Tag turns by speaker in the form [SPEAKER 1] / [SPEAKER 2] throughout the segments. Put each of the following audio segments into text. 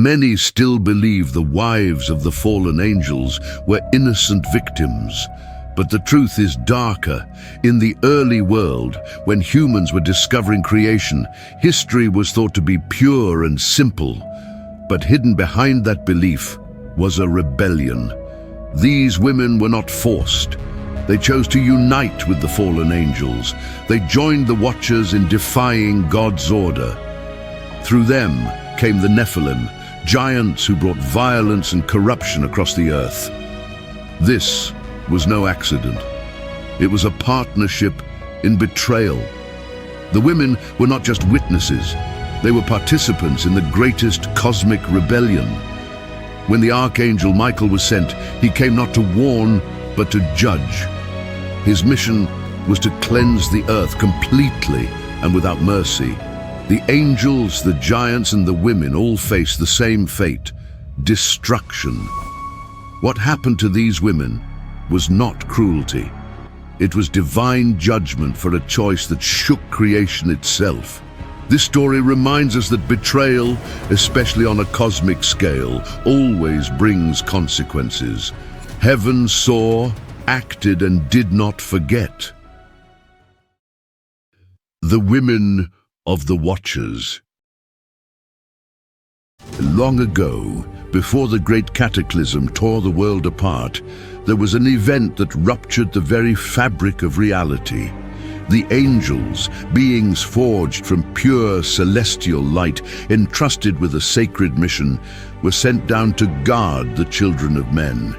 [SPEAKER 1] Many still believe the wives of the fallen angels were innocent victims. But the truth is darker. In the early world, when humans were discovering creation, history was thought to be pure and simple. But hidden behind that belief was a rebellion. These women were not forced. They chose to unite with the fallen angels. They joined the Watchers in defying God's order. Through them came the Nephilim, giants who brought violence and corruption across the earth. This was no accident. It was a partnership in betrayal. The women were not just witnesses. They were participants in the greatest cosmic rebellion. When the Archangel Michael was sent, he came not to warn, but to judge. His mission was to cleanse the earth completely and without mercy. The angels, the giants, and the women all faced the same fate: destruction. What happened to these women was not cruelty. It was divine judgment for a choice that shook creation itself. This story reminds us that betrayal, especially on a cosmic scale, always brings consequences. Heaven saw, acted, and did not forget. The women of the Watchers. Long ago, before the great cataclysm tore the world apart, there was an event that ruptured the very fabric of reality. The angels, beings forged from pure celestial light, entrusted with a sacred mission, were sent down to guard the children of men.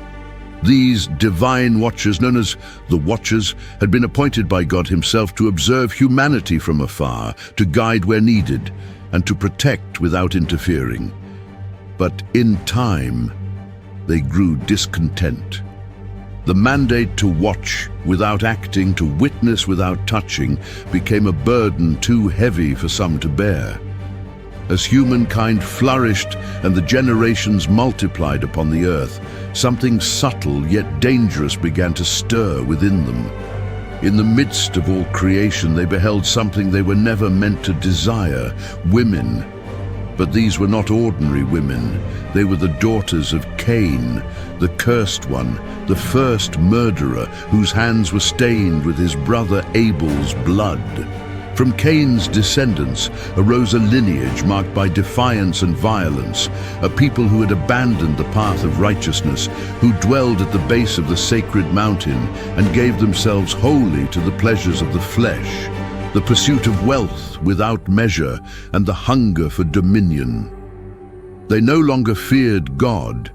[SPEAKER 1] These divine watchers, known as the Watchers, had been appointed by God himself to observe humanity from afar, to guide where needed, and to protect without interfering. But in time, they grew discontent. The mandate to watch without acting, to witness without touching, became a burden too heavy for some to bear. As humankind flourished and the generations multiplied upon the earth, something subtle yet dangerous began to stir within them. In the midst of all creation, they beheld something they were never meant to desire: women. But these were not ordinary women. They were the daughters of Cain, the cursed one, the first murderer, whose hands were stained with his brother Abel's blood. From Cain's descendants arose a lineage marked by defiance and violence, a people who had abandoned the path of righteousness, who dwelled at the base of the sacred mountain and gave themselves wholly to the pleasures of the flesh, the pursuit of wealth without measure, and the hunger for dominion. They no longer feared God.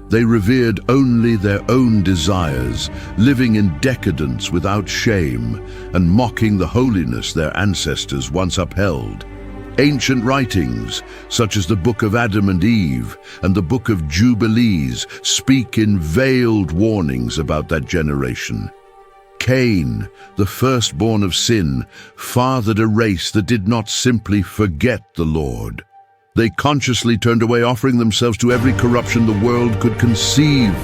[SPEAKER 1] They revered only their own desires, living in decadence without shame, and mocking the holiness their ancestors once upheld. Ancient writings, such as the Book of Adam and Eve and the Book of Jubilees, speak in veiled warnings about that generation. Cain, the firstborn of sin, fathered a race that did not simply forget the Lord. They consciously turned away, offering themselves to every corruption the world could conceive.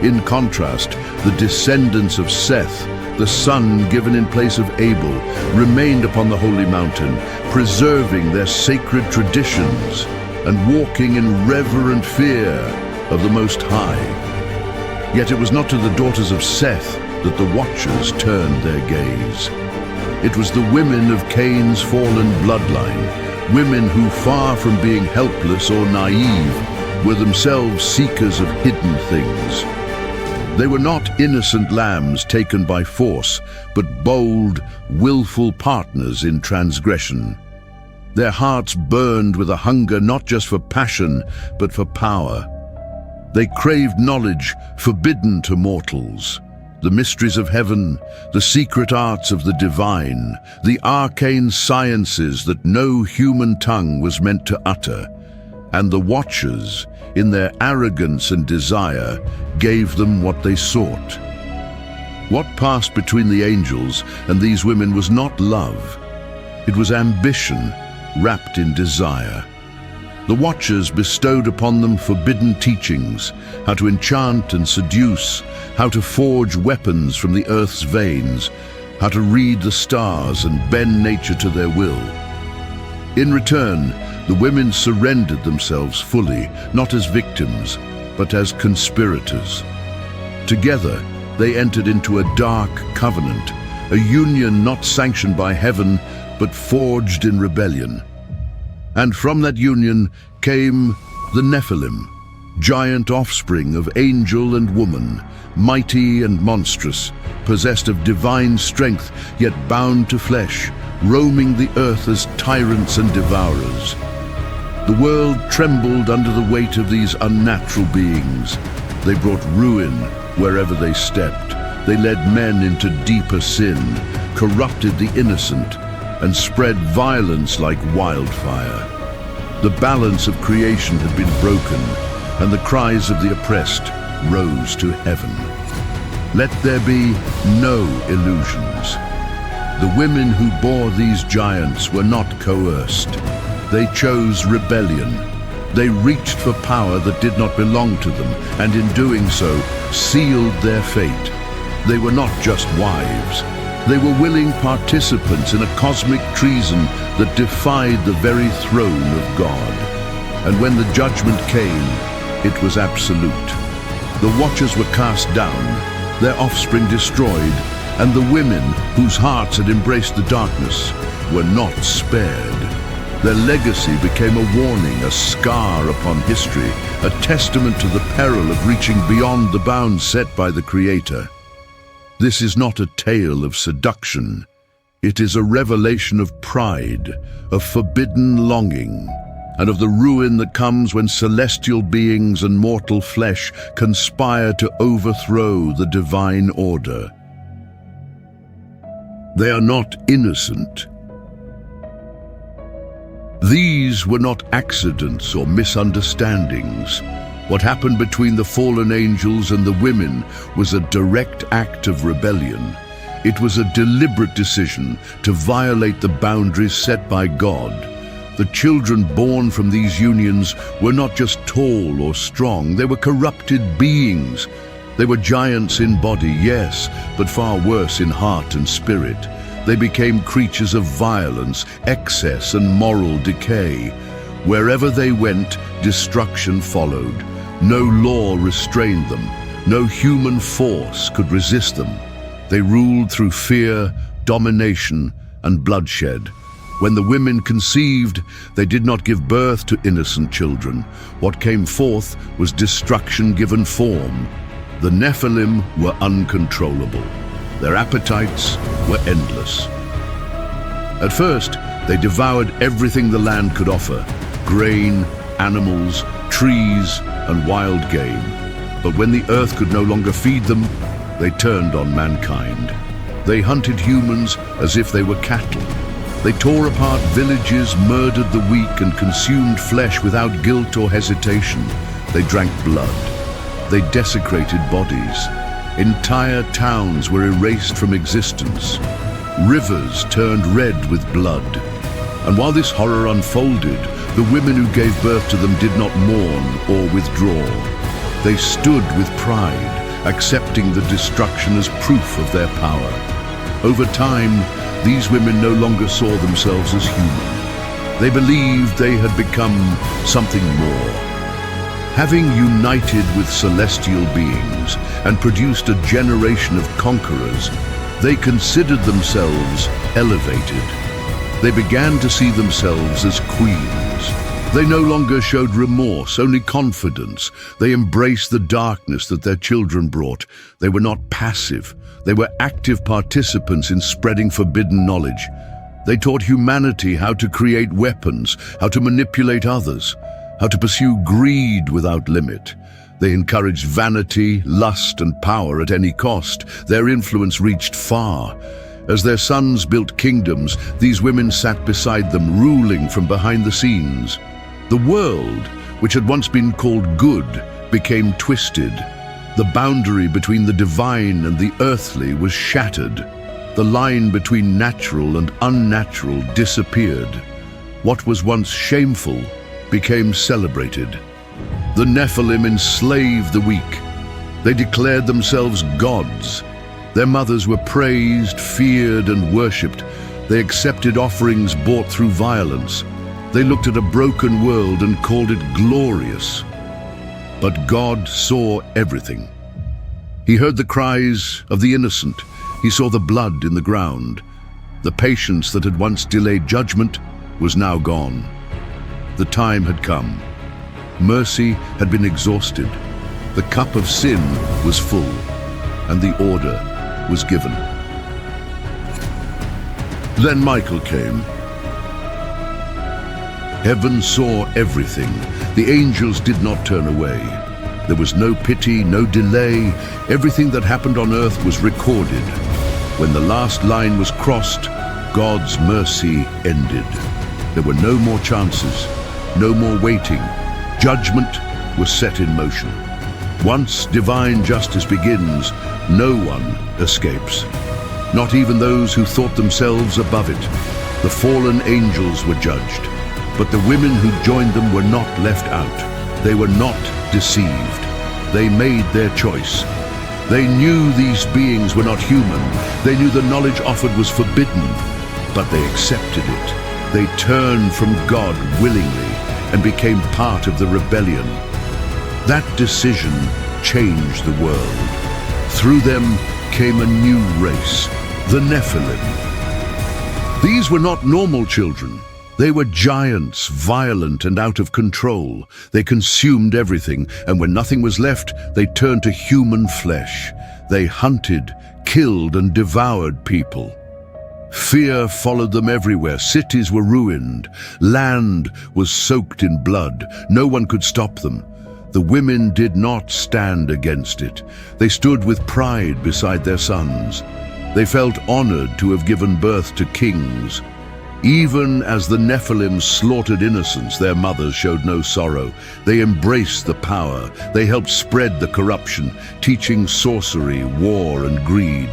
[SPEAKER 1] In contrast, the descendants of Seth, the son given in place of Abel, remained upon the holy mountain, preserving their sacred traditions and walking in reverent fear of the Most High. Yet it was not to the daughters of Seth that the Watchers turned their gaze. It was the women of Cain's fallen bloodline, women who, far from being helpless or naive, were themselves seekers of hidden things. They were not innocent lambs taken by force, but bold, willful partners in transgression. Their hearts burned with a hunger not just for passion, but for power. They craved knowledge forbidden to mortals. The mysteries of heaven, the secret arts of the divine, the arcane sciences that no human tongue was meant to utter. And the Watchers, in their arrogance and desire, gave them what they sought. What passed between the angels and these women was not love. It was ambition wrapped in desire. The Watchers bestowed upon them forbidden teachings, how to enchant and seduce, how to forge weapons from the earth's veins, how to read the stars and bend nature to their will. In return, The women surrendered themselves fully, not as victims, but as conspirators. Together, they entered into a dark covenant, a union not sanctioned by heaven, but forged in rebellion. And from that union came the Nephilim, giant offspring of angel and woman, mighty and monstrous, possessed of divine strength, yet bound to flesh, roaming the earth as tyrants and devourers. The world trembled under the weight of these unnatural beings. They brought ruin wherever they stepped. They led men into deeper sin, corrupted the innocent, and spread violence like wildfire. The balance of creation had been broken, and the cries of the oppressed rose to heaven. Let there be no illusions. The women who bore these giants were not coerced. They chose rebellion. They reached for power that did not belong to them, and in doing so, sealed their fate. They were not just wives. They were willing participants in a cosmic treason that defied the very throne of God. And when the judgment came, it was absolute. The watchers were cast down, their offspring destroyed, and the women whose hearts had embraced the darkness were not spared. Their legacy became a warning, a scar upon history, a testament to the peril of reaching beyond the bounds set by the Creator. This is not a tale of seduction. It is a revelation of pride, of forbidden longing, and of the ruin that comes when celestial beings and mortal flesh conspire to overthrow the divine order. They are not innocent. These were not accidents or misunderstandings. What happened between the fallen angels and the women was a direct act of rebellion. It was a deliberate decision to violate the boundaries set by God. The children born from these unions were not just tall or strong, they were corrupted beings. They were giants in body, yes, but far worse in heart and spirit. They became creatures of violence, excess, and moral decay. Wherever they went, destruction followed. No law restrained them. No human force could resist them. They ruled through fear, domination, and bloodshed. When the women conceived, they did not give birth to innocent children. What came forth was destruction given form. The Nephilim were uncontrollable. Their appetites were endless. At first, they devoured everything the land could offer: grain, animals, trees, and wild game. But when the earth could no longer feed them, they turned on mankind. They hunted humans as if they were cattle. They tore apart villages, murdered the weak, and consumed flesh without guilt or hesitation. They drank blood. They desecrated bodies. Entire towns were erased from existence. Rivers turned red with blood. And while this horror unfolded, the women who gave birth to them did not mourn or withdraw. They stood with pride, accepting the destruction as proof of their power. Over time, these women no longer saw themselves as human. They believed they had become something more. Having united with celestial beings and produced a generation of conquerors, they considered themselves elevated. They began to see themselves as queens. They no longer showed remorse, only confidence. They embraced the darkness that their children brought. They were not passive. They were active participants in spreading forbidden knowledge. They taught humanity how to create weapons, how to manipulate others, how to pursue greed without limit. They encouraged vanity, lust, and power at any cost. Their influence reached far. As their sons built kingdoms, these women sat beside them, ruling from behind the scenes. The world, which had once been called good, became twisted. The boundary between the divine and the earthly was shattered. The line between natural and unnatural disappeared. What was once shameful became celebrated. The Nephilim enslaved the weak. They declared themselves gods. Their mothers were praised, feared, and worshipped. They accepted offerings bought through violence. They looked at a broken world and called it glorious. But God saw everything. He heard the cries of the innocent. He saw the blood in the ground. The patience that had once delayed judgment was now gone. The time had come. Mercy had been exhausted. The cup of sin was full, and the order was given. Then Michael came. Heaven saw everything. The angels did not turn away. There was no pity, no delay. Everything that happened on earth was recorded. When the last line was crossed, God's mercy ended. There were no more chances, no more waiting. Judgment was set in motion. Once divine justice begins, no one escapes. Not even those who thought themselves above it. The fallen angels were judged, but the women who joined them were not left out. They were not deceived. They made their choice. They knew these beings were not human. They knew the knowledge offered was forbidden, but they accepted it. They turned from God willingly and became part of the rebellion. That decision changed the world. Through them came a new race, the Nephilim. These were not normal children. They were giants, violent and out of control. They consumed everything, and when nothing was left, they turned to human flesh. They hunted, killed, and devoured people. Fear followed them everywhere. Cities were ruined. Land was soaked in blood. No one could stop them. The women did not stand against it. They stood with pride beside their sons. They felt honored to have given birth to kings. Even as the Nephilim slaughtered innocents, their mothers showed no sorrow. They embraced the power. They helped spread the corruption, teaching sorcery, war, and greed.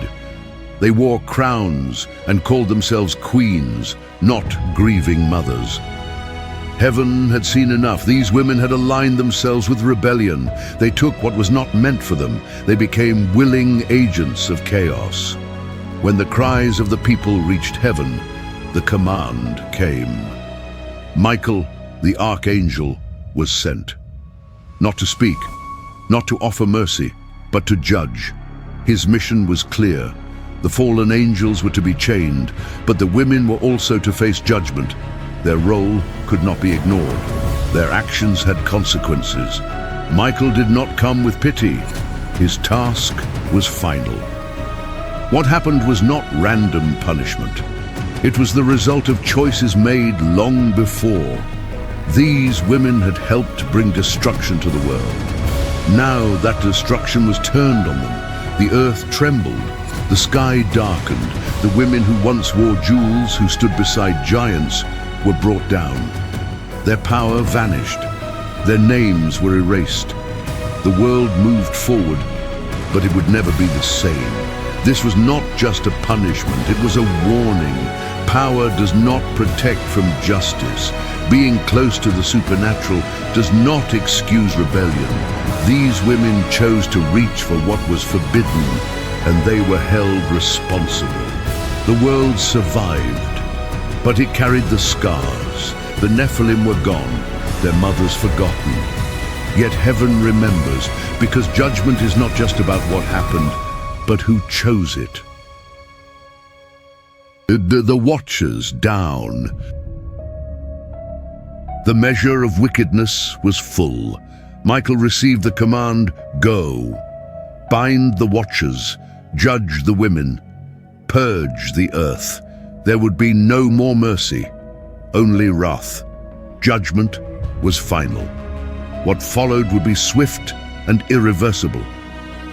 [SPEAKER 1] They wore crowns and called themselves queens, not grieving mothers. Heaven had seen enough. These women had aligned themselves with rebellion. They took what was not meant for them. They became willing agents of chaos. When the cries of the people reached heaven, the command came. Michael, the Archangel, was sent. Not to speak, not to offer mercy, but to judge. His mission was clear. The fallen angels were to be chained, but the women were also to face judgment. Their role could not be ignored. Their actions had consequences. Michael did not come with pity. His task was final. What happened was not random punishment. It was the result of choices made long before. These women had helped bring destruction to the world. Now that destruction was turned on them. The earth trembled. The sky darkened. The women who once wore jewels, who stood beside giants, were brought down. Their power vanished. Their names were erased. The world moved forward, but it would never be the same. This was not just a punishment, it was a warning. Power does not protect from justice. Being close to the supernatural does not excuse rebellion. These women chose to reach for what was forbidden, and they were held responsible. The world survived, but it carried the scars. The Nephilim were gone, their mothers forgotten. Yet heaven remembers, because judgment is not just about what happened, but who chose it. The watchers down. The measure of wickedness was full. Michael received the command, go. Bind the watchers, judge the women, purge the earth. There would be no more mercy, only wrath. Judgment was final. What followed would be swift and irreversible.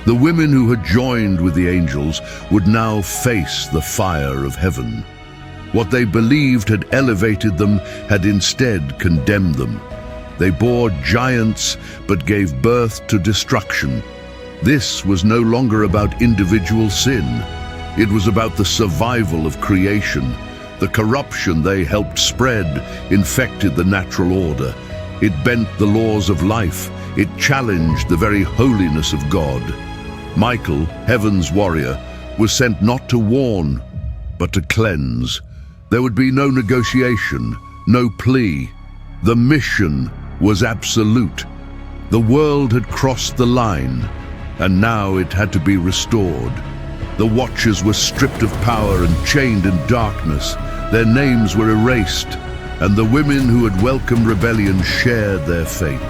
[SPEAKER 1] The women who had joined with the angels would now face the fire of heaven. What they believed had elevated them had instead condemned them. They bore giants but gave birth to destruction. This was no longer about individual sin. It was about the survival of creation. The corruption they helped spread infected the natural order. It bent the laws of life. It challenged the very holiness of God. Michael, heaven's warrior, was sent not to warn, but to cleanse. There would be no negotiation, no plea, The mission was absolute. The world had crossed the line, and now it had to be restored. The Watchers were stripped of power and chained in darkness. Their names were erased, and the women who had welcomed rebellion shared their fate.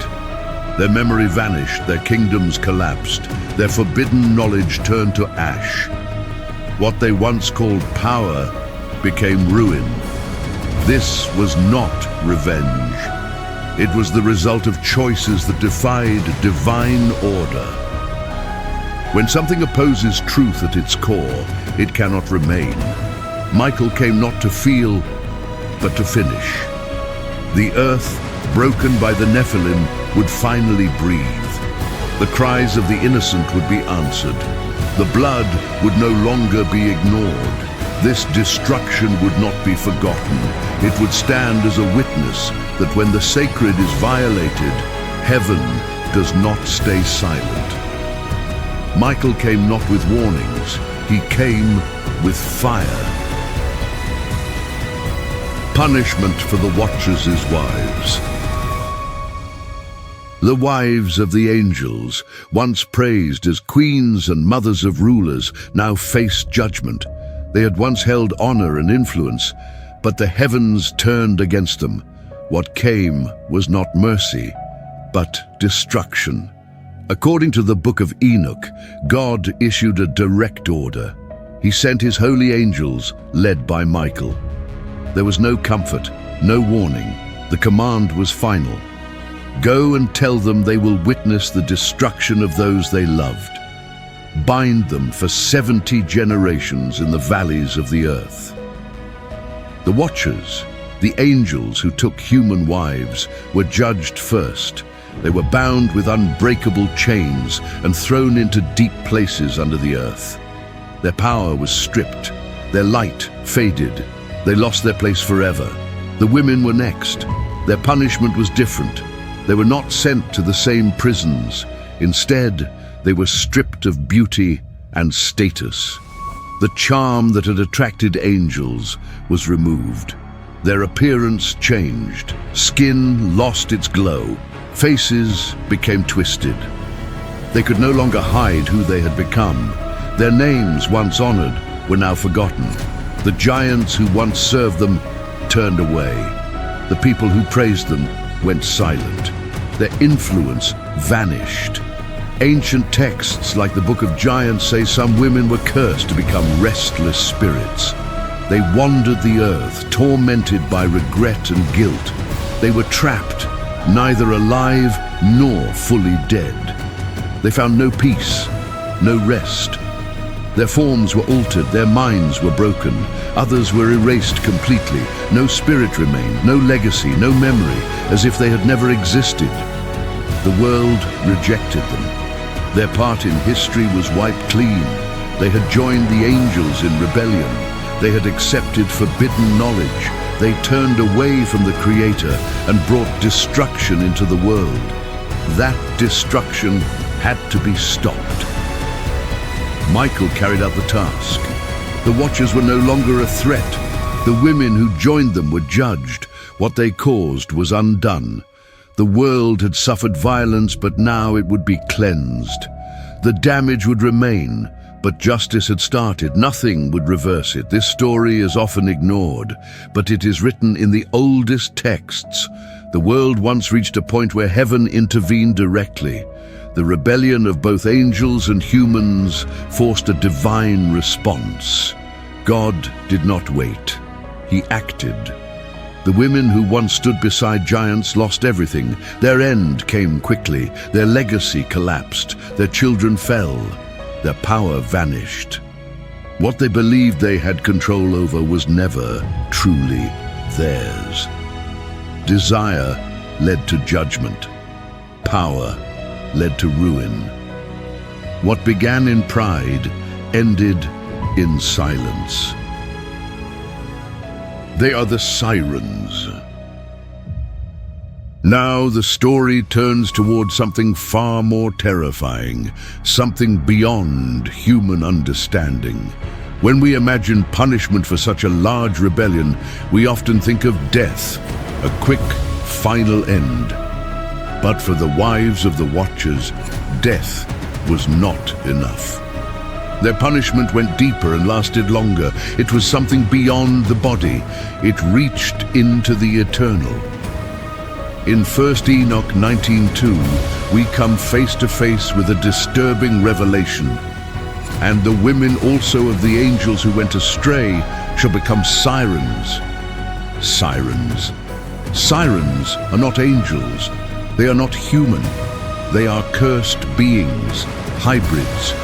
[SPEAKER 1] Their memory vanished, their kingdoms collapsed, their forbidden knowledge turned to ash. What they once called power became ruin. This was not revenge. It was the result of choices that defied divine order. When something opposes truth at its core, it cannot remain. Michael came not to feel, but to finish. The earth, broken by the Nephilim, would finally breathe. The cries of the innocent would be answered. The blood would no longer be ignored. This destruction would not be forgotten. It would stand as a witness that when the sacred is violated, heaven does not stay silent. Michael came not with warnings, he came with fire. Punishment for the Watchers' wives. The wives of the angels, once praised as queens and mothers of rulers, now faced judgment. They had once held honor and influence, but the heavens turned against them. What came was not mercy, but destruction. According to the book of Enoch, God issued a direct order. He sent his holy angels, led by Michael. There was no comfort, no warning. The command was final. Go and tell them they will witness the destruction of those they loved. Bind them for 70 generations in the valleys of the earth. The Watchers, the angels who took human wives, were judged first. They were bound with unbreakable chains and thrown into deep places under the earth. Their power was stripped. Their light faded. They lost their place forever. The women were next. Their punishment was different. They were not sent to the same prisons. Instead, they were stripped of beauty and status. The charm that had attracted angels was removed. Their appearance changed. Skin lost its glow. Faces became twisted. They could no longer hide who they had become. Their names, once honored, were now forgotten. The giants who once served them turned away. The people who praised them went silent. Their influence vanished. Ancient texts like the Book of Giants say some women were cursed to become restless spirits. They wandered the earth, tormented by regret and guilt. They were trapped, neither alive nor fully dead. They found no peace, no rest. Their forms were altered, their minds were broken. Others were erased completely. No spirit remained, no legacy, no memory, as if they had never existed. The world rejected them. Their part in history was wiped clean. They had joined the angels in rebellion. They had accepted forbidden knowledge. They turned away from the Creator and brought destruction into the world. That destruction had to be stopped. Michael carried out the task. The Watchers were no longer a threat. The women who joined them were judged. What they caused was undone. The world had suffered violence, but now it would be cleansed. The damage would remain, but justice had started. Nothing would reverse it. This story is often ignored, but it is written in the oldest texts. The world once reached a point where heaven intervened directly. The rebellion of both angels and humans forced a divine response. God did not wait. He acted. The women who once stood beside giants lost everything. Their end came quickly. Their legacy collapsed. Their children fell. Their power vanished. What they believed they had control over was never truly theirs. Desire led to judgment. Power led to ruin. What began in pride ended in silence. They are the sirens. Now the story turns toward something far more terrifying, something beyond human understanding. When we imagine punishment for such a large rebellion, we often think of death, a quick, final end. But for the wives of the Watchers, death was not enough. Their punishment went deeper and lasted longer. It was something beyond the body. It reached into the eternal. In 1 Enoch 19:2, we come face to face with a disturbing revelation. And the women also of the angels who went astray shall become sirens. Sirens. Sirens are not angels. They are not human. They are cursed beings, hybrids.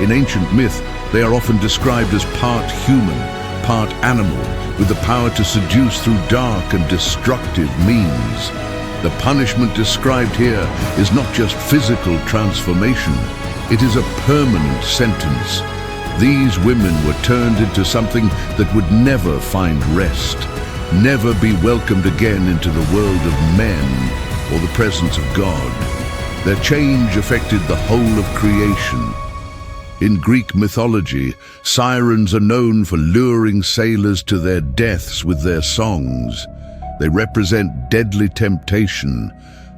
[SPEAKER 1] In ancient myth, they are often described as part human, part animal, with the power to seduce through dark and destructive means. The punishment described here is not just physical transformation, it is a permanent sentence. These women were turned into something that would never find rest, never be welcomed again into the world of men or the presence of God. Their change affected the whole of creation. In Greek mythology, sirens are known for luring sailors to their deaths with their songs. They represent deadly temptation,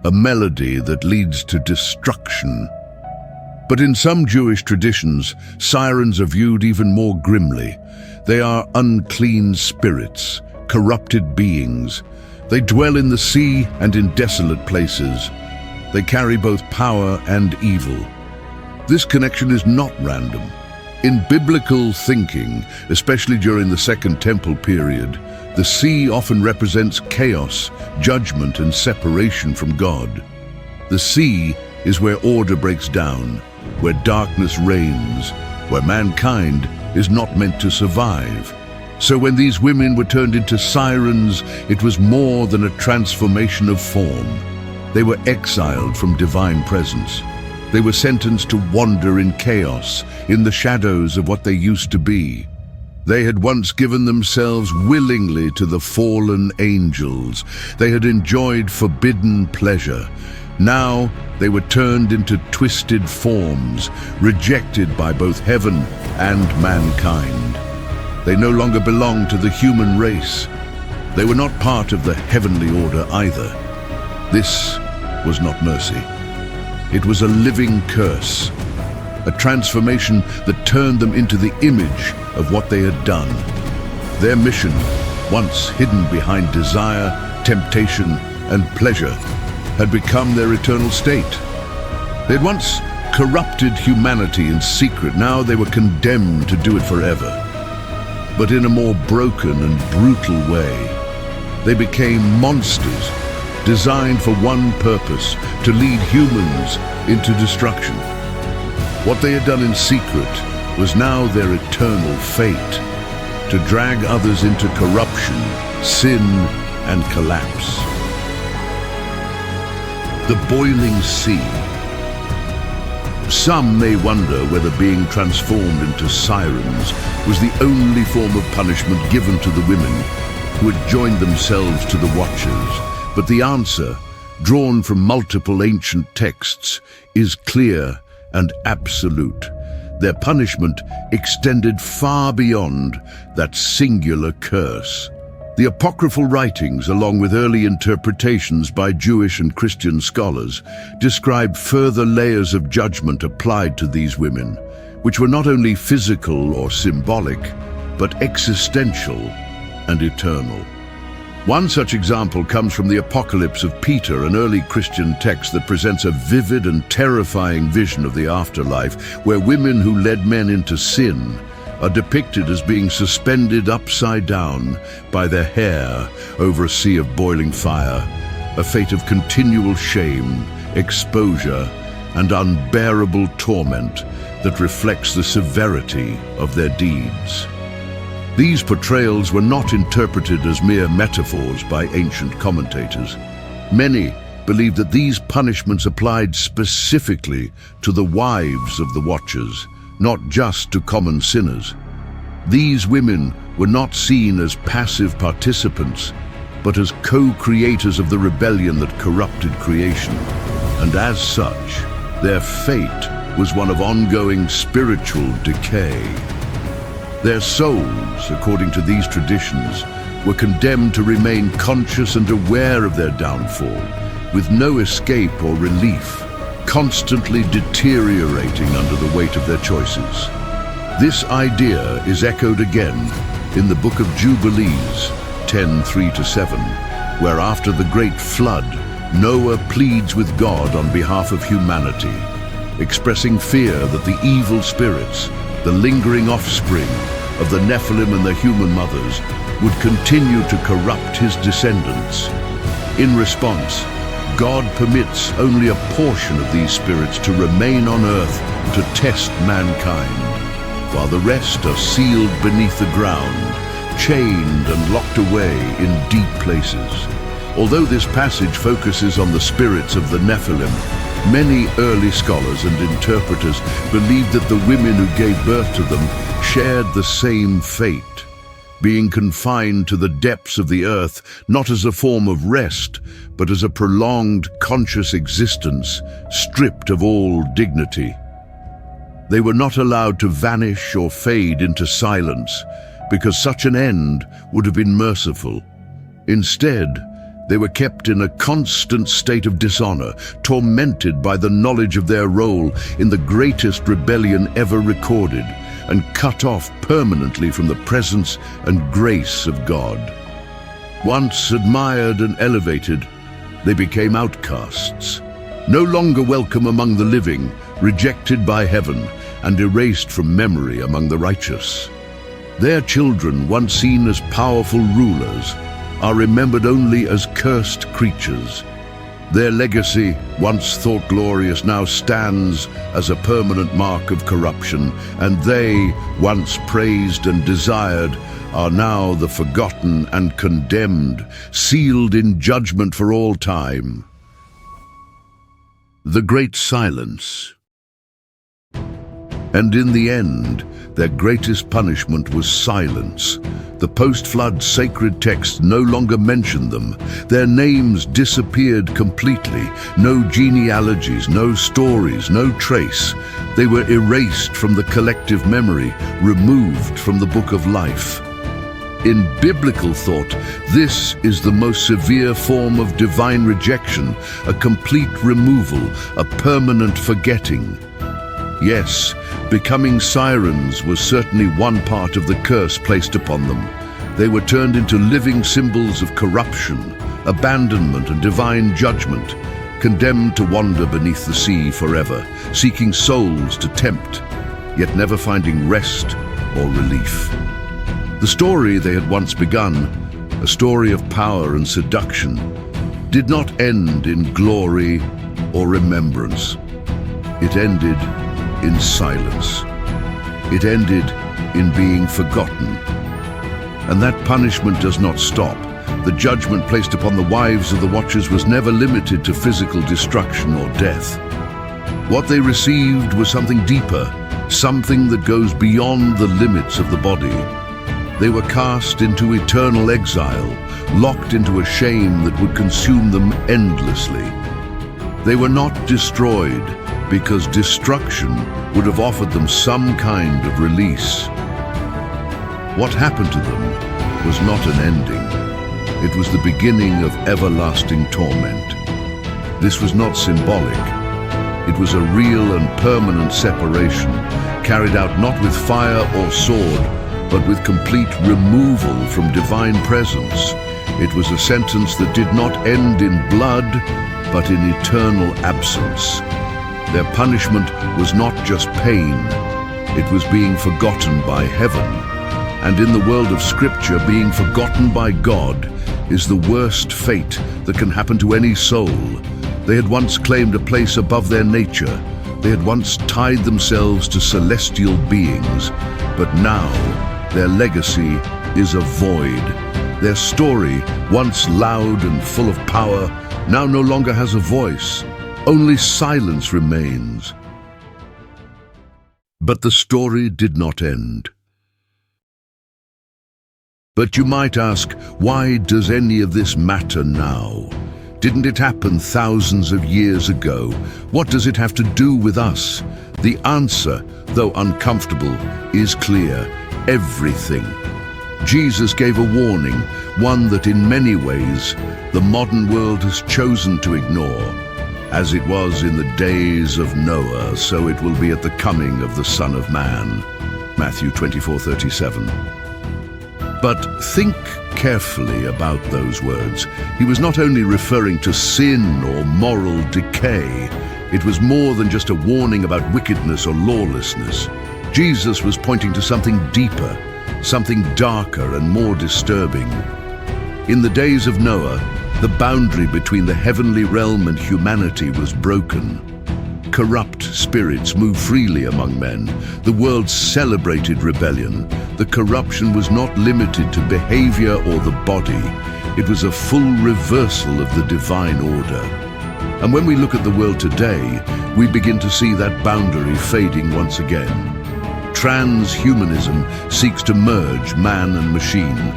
[SPEAKER 1] a melody that leads to destruction. But in some Jewish traditions, sirens are viewed even more grimly. They are unclean spirits, corrupted beings. They dwell in the sea and in desolate places. They carry both power and evil. This connection is not random. In biblical thinking, especially during the Second Temple period, the sea often represents chaos, judgment, and separation from God. The sea is where order breaks down, where darkness reigns, where mankind is not meant to survive. So when these women were turned into sirens, it was more than a transformation of form. They were exiled from divine presence. They were sentenced to wander in chaos, in the shadows of what they used to be. They had once given themselves willingly to the fallen angels. They had enjoyed forbidden pleasure. Now they were turned into twisted forms, rejected by both heaven and mankind. They no longer belonged to the human race. They were not part of the heavenly order either. This was not mercy. It was a living curse, a transformation that turned them into the image of what they had done. Their mission, once hidden behind desire, temptation, and pleasure, had become their eternal state. They had once corrupted humanity in secret. Now they were condemned to do it forever, but in a more broken and brutal way. They became monsters, designed for one purpose, to lead humans into destruction. What they had done in secret was now their eternal fate, to drag others into corruption, sin, and collapse. The boiling sea. Some may wonder whether being transformed into sirens was the only form of punishment given to the women who had joined themselves to the Watchers. But the answer, drawn from multiple ancient texts, is clear and absolute. Their punishment extended far beyond that singular curse. The apocryphal writings, along with early interpretations by Jewish and Christian scholars, describe further layers of judgment applied to these women, which were not only physical or symbolic, but existential and eternal. One such example comes from the Apocalypse of Peter, an early Christian text that presents a vivid and terrifying vision of the afterlife, where women who led men into sin are depicted as being suspended upside down by their hair over a sea of boiling fire, a fate of continual shame, exposure, and unbearable torment that reflects the severity of their deeds. These portrayals were not interpreted as mere metaphors by ancient commentators. Many believed that these punishments applied specifically to the wives of the Watchers, not just to common sinners. These women were not seen as passive participants, but as co-creators of the rebellion that corrupted creation. And as such, their fate was one of ongoing spiritual decay. Their souls, according to these traditions, were condemned to remain conscious and aware of their downfall, with no escape or relief, constantly deteriorating under the weight of their choices. This idea is echoed again in the book of Jubilees 10:3-7, where after the great flood, Noah pleads with God on behalf of humanity, expressing fear that the evil spirits, the lingering offspring of the Nephilim and their human mothers, would continue to corrupt his descendants. In response, God permits only a portion of these spirits to remain on earth to test mankind, while the rest are sealed beneath the ground, chained and locked away in deep places. Although this passage focuses on the spirits of the Nephilim, many early scholars and interpreters believed that the women who gave birth to them shared the same fate, being confined to the depths of the earth not as a form of rest, but as a prolonged conscious existence stripped of all dignity. They were not allowed to vanish or fade into silence, because such an end would have been merciful. Instead, they were kept in a constant state of dishonor, tormented by the knowledge of their role in the greatest rebellion ever recorded, and cut off permanently from the presence and grace of God. Once admired and elevated, they became outcasts, no longer welcome among the living, rejected by heaven, and erased from memory among the righteous. Their children, once seen as powerful rulers, are remembered only as cursed creatures. Their legacy, once thought glorious, now stands as a permanent mark of corruption, and they, once praised and desired, are now the forgotten and condemned, sealed in judgment for all time. The Great Silence. And in the end, their greatest punishment was silence. The post-flood sacred texts no longer mentioned them. Their names disappeared completely. No genealogies, no stories, no trace. They were erased from the collective memory, removed from the book of life. In biblical thought, this is the most severe form of divine rejection, a complete removal, a permanent forgetting. Yes, becoming sirens was certainly one part of the curse placed upon them. They were turned into living symbols of corruption, abandonment, and divine judgment, condemned to wander beneath the sea forever, seeking souls to tempt, yet never finding rest or relief. The story they had once begun, a story of power and seduction, did not end in glory or remembrance. It ended in silence. It ended in being forgotten. And that punishment does not stop. The judgment placed upon the wives of the Watchers was never limited to physical destruction or death. What they received was something deeper, something that goes beyond the limits of the body. They were cast into eternal exile, locked into a shame that would consume them endlessly. They were not destroyed, because destruction would have offered them some kind of release. What happened to them was not an ending. It was the beginning of everlasting torment. This was not symbolic. It was a real and permanent separation, carried out not with fire or sword, but with complete removal from divine presence. It was a sentence that did not end in blood, but in eternal absence. Their punishment was not just pain, it was being forgotten by heaven. And in the world of Scripture, being forgotten by God is the worst fate that can happen to any soul. They had once claimed a place above their nature. They had once tied themselves to celestial beings, but now their legacy is a void. Their story, once loud and full of power, now no longer has a voice. Only silence remains. But the story did not end. But you might ask, why does any of this matter now? Didn't it happen thousands of years ago? What does it have to do with us? The answer, though uncomfortable, is clear. Everything. Jesus gave a warning, one that in many ways the modern world has chosen to ignore. As it was in the days of Noah, so it will be at the coming of the Son of Man. Matthew 24:37. But think carefully about those words. He was not only referring to sin or moral decay. It was more than just a warning about wickedness or lawlessness. Jesus was pointing to something deeper, something darker and more disturbing. In the days of Noah, the boundary between the heavenly realm and humanity was broken. Corrupt spirits moved freely among men. The world celebrated rebellion. The corruption was not limited to behavior or the body. It was a full reversal of the divine order. And when we look at the world today, we begin to see that boundary fading once again. Transhumanism seeks to merge man and machine,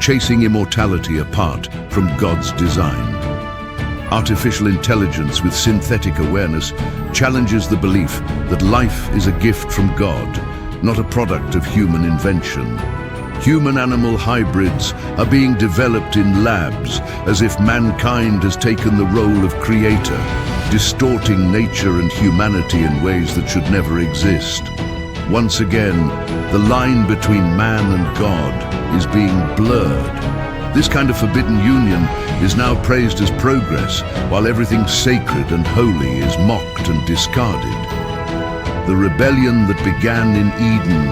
[SPEAKER 1] chasing immortality apart from God's design. Artificial intelligence with synthetic awareness challenges the belief that life is a gift from God, not a product of human invention. Human-animal hybrids are being developed in labs as if mankind has taken the role of creator, distorting nature and humanity in ways that should never exist. Once again, the line between man and God is being blurred. This kind of forbidden union is now praised as progress, while everything sacred and holy is mocked and discarded. The rebellion that began in Eden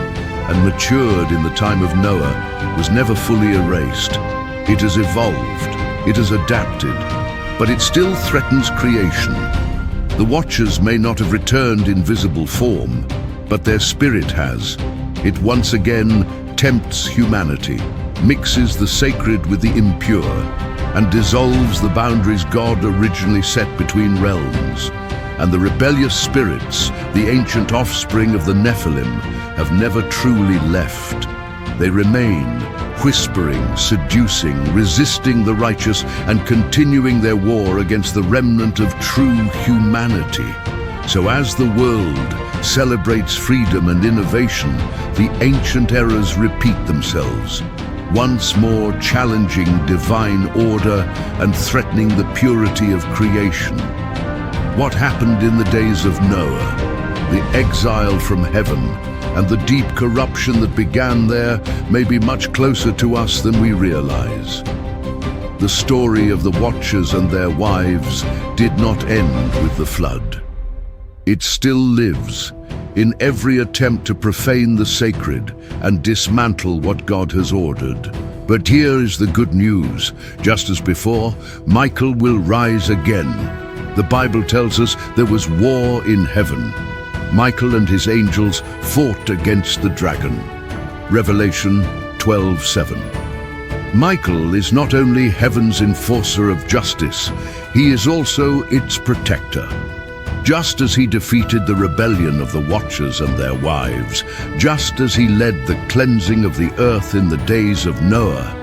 [SPEAKER 1] and matured in the time of Noah was never fully erased. It has evolved, it has adapted, but it still threatens creation. The Watchers may not have returned in visible form, but their spirit has. It once again tempts humanity, mixes the sacred with the impure, and dissolves the boundaries God originally set between realms. And the rebellious spirits, the ancient offspring of the Nephilim, have never truly left. They remain, whispering, seducing, resisting the righteous, and continuing their war against the remnant of true humanity. So as the world celebrates freedom and innovation, the ancient errors repeat themselves, once more challenging divine order and threatening the purity of creation. What happened in the days of Noah, the exile from heaven, and the deep corruption that began there may be much closer to us than we realize. The story of the Watchers and their wives did not end with the flood. It still lives in every attempt to profane the sacred and dismantle what God has ordered. But here is the good news. Just as before, Michael will rise again. The Bible tells us there was war in heaven. Michael and his angels fought against the dragon. Revelation 12:7. Michael is not only heaven's enforcer of justice, he is also its protector. Just as he defeated the rebellion of the Watchers and their wives, just as he led the cleansing of the earth in the days of Noah,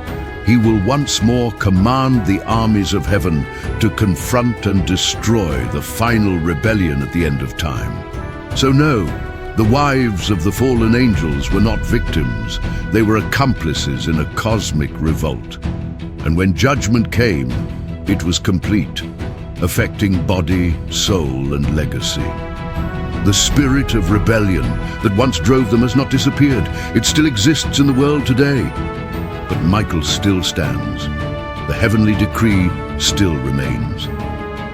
[SPEAKER 1] he will once more command the armies of heaven to confront and destroy the final rebellion at the end of time. So no, the wives of the fallen angels were not victims. They were accomplices in a cosmic revolt. And when judgment came, it was complete, affecting body, soul, and legacy. The spirit of rebellion that once drove them has not disappeared. It still exists in the world today. But Michael still stands. The heavenly decree still remains.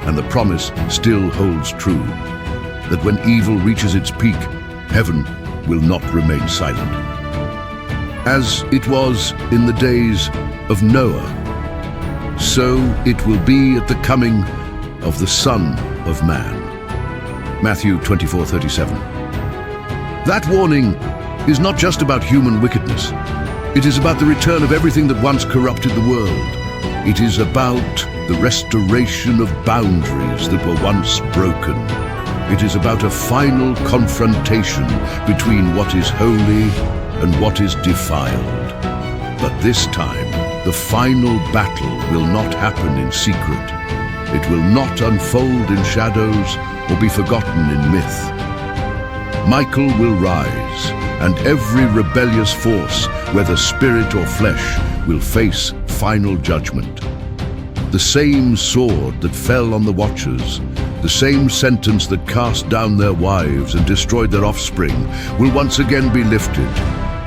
[SPEAKER 1] And the promise still holds true, that when evil reaches its peak, heaven will not remain silent. As it was in the days of Noah, so it will be at the coming of the Son of Man. Matthew 24:37. That warning is not just about human wickedness. It is about the return of everything that once corrupted the world. It is about the restoration of boundaries that were once broken. It is about a final confrontation between what is holy and what is defiled. But this time, the final battle will not happen in secret. It will not unfold in shadows or be forgotten in myth. Michael will rise, and every rebellious force whether spirit or flesh, will face final judgment. The same sword that fell on the watchers, the same sentence that cast down their wives and destroyed their offspring, will once again be lifted.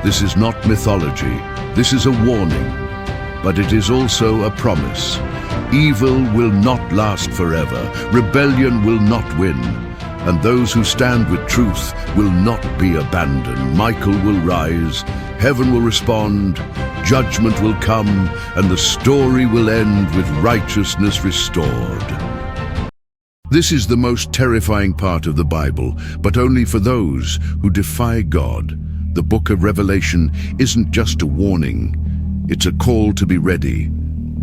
[SPEAKER 1] This is not mythology, this is a warning, but it is also a promise. Evil will not last forever, rebellion will not win, and those who stand with truth will not be abandoned. Michael will rise, heaven will respond, judgment will come, and the story will end with righteousness restored. This is the most terrifying part of the Bible, but only for those who defy God. The book of Revelation isn't just a warning, it's a call to be ready.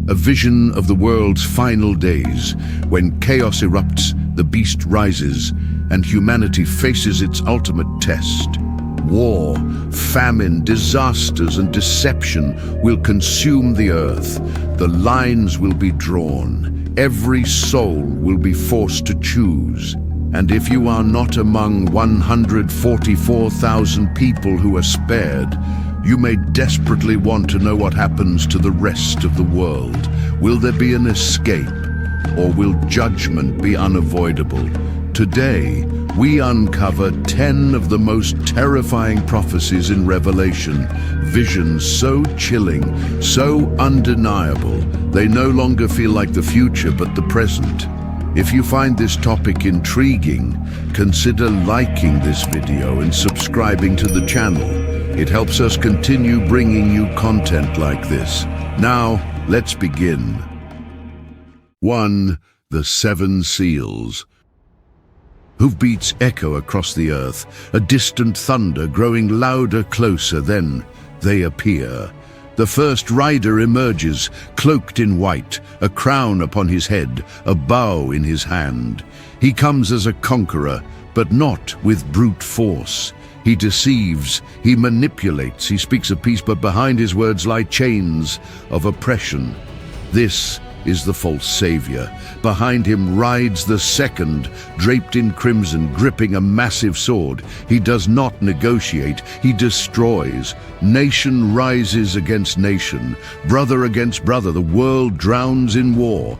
[SPEAKER 1] A vision of the world's final days, when chaos erupts, the beast rises, and humanity faces its ultimate test. War, famine, disasters, and deception will consume the earth. The lines will be drawn. Every soul will be forced to choose. And if you are not among 144,000 people who are spared, you may desperately want to know what happens to the rest of the world. Will there be an escape, or will judgment be unavoidable? Today, we uncover 10 of the most terrifying prophecies in Revelation, visions so chilling, so undeniable, they no longer feel like the future but the present. If you find this topic intriguing, consider liking this video and subscribing to the channel. It helps us continue bringing you content like this. Now, let's begin. 1. The Seven Seals. Hoofbeats echo across the earth, a distant thunder growing louder closer, then they appear. The first rider emerges, cloaked in white, a crown upon his head, a bow in his hand. He comes as a conqueror, but not with brute force. He deceives, he manipulates, he speaks of peace, but behind his words lie chains of oppression. This is the false savior. Behind him rides the second, draped in crimson, gripping a massive sword. He does not negotiate, he destroys. Nation rises against nation, brother against brother. The world drowns in war.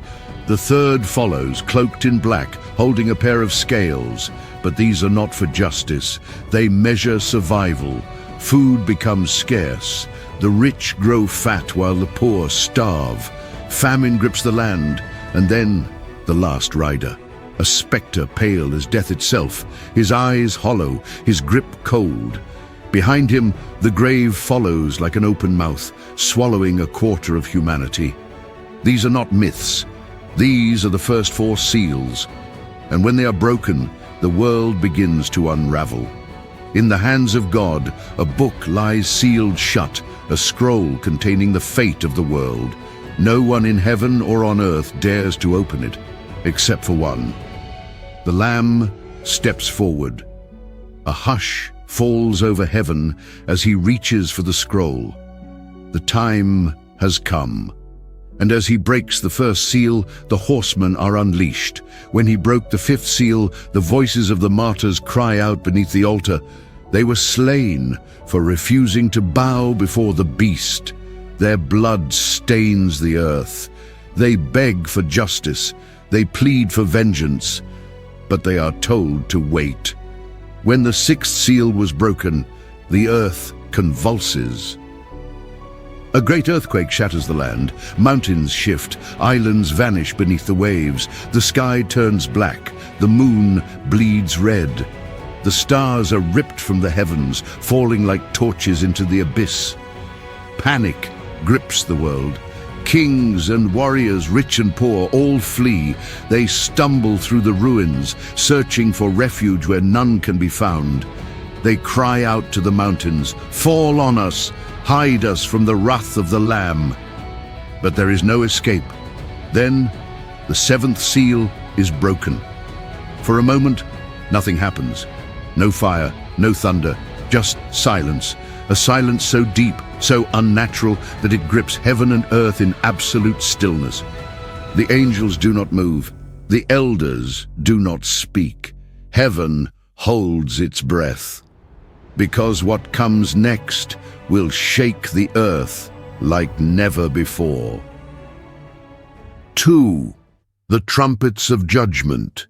[SPEAKER 1] The third follows, cloaked in black, holding a pair of scales. But these are not for justice. They measure survival. Food becomes scarce. The rich grow fat while the poor starve. Famine grips the land, and then the last rider. A spectre pale as death itself, his eyes hollow, his grip cold. Behind him, the grave follows like an open mouth, swallowing a quarter of humanity. These are not myths. These are the first four seals. And when they are broken, the world begins to unravel. In the hands of God, a book lies sealed shut, a scroll containing the fate of the world. No one in heaven or on earth dares to open it, except for one. The Lamb steps forward. A hush falls over heaven as he reaches for the scroll. The time has come. And as he breaks the first seal, the horsemen are unleashed. When he broke the fifth seal, the voices of the martyrs cry out beneath the altar. They were slain for refusing to bow before the beast. Their blood stains the earth. They beg for justice. They plead for vengeance. But they are told to wait. When the sixth seal was broken, the earth convulses. A great earthquake shatters the land. Mountains shift. Islands vanish beneath the waves. The sky turns black. The moon bleeds red. The stars are ripped from the heavens, falling like torches into the abyss. Panic grips the world. Kings and warriors, rich and poor, all flee. They stumble through the ruins, searching for refuge where none can be found. They cry out to the mountains, "Fall on us, hide us from the wrath of the Lamb." But there is no escape. Then the seventh seal is broken. For a moment, nothing happens. No fire, no thunder, just silence. A silence so deep, so unnatural, that it grips heaven and earth in absolute stillness. The angels do not move. The elders do not speak. Heaven holds its breath. because what comes next will shake the earth like never before. 2. The trumpets of judgment.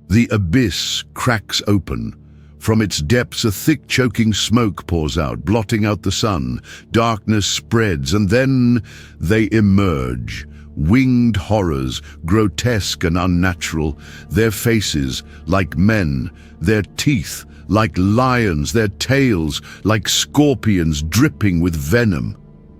[SPEAKER 1] The abyss cracks open. From its depths a thick choking smoke pours out, blotting out the sun. Darkness spreads, and then they emerge. Winged horrors, grotesque and unnatural, their faces like men, their teeth like lions, their tails like scorpions dripping with venom.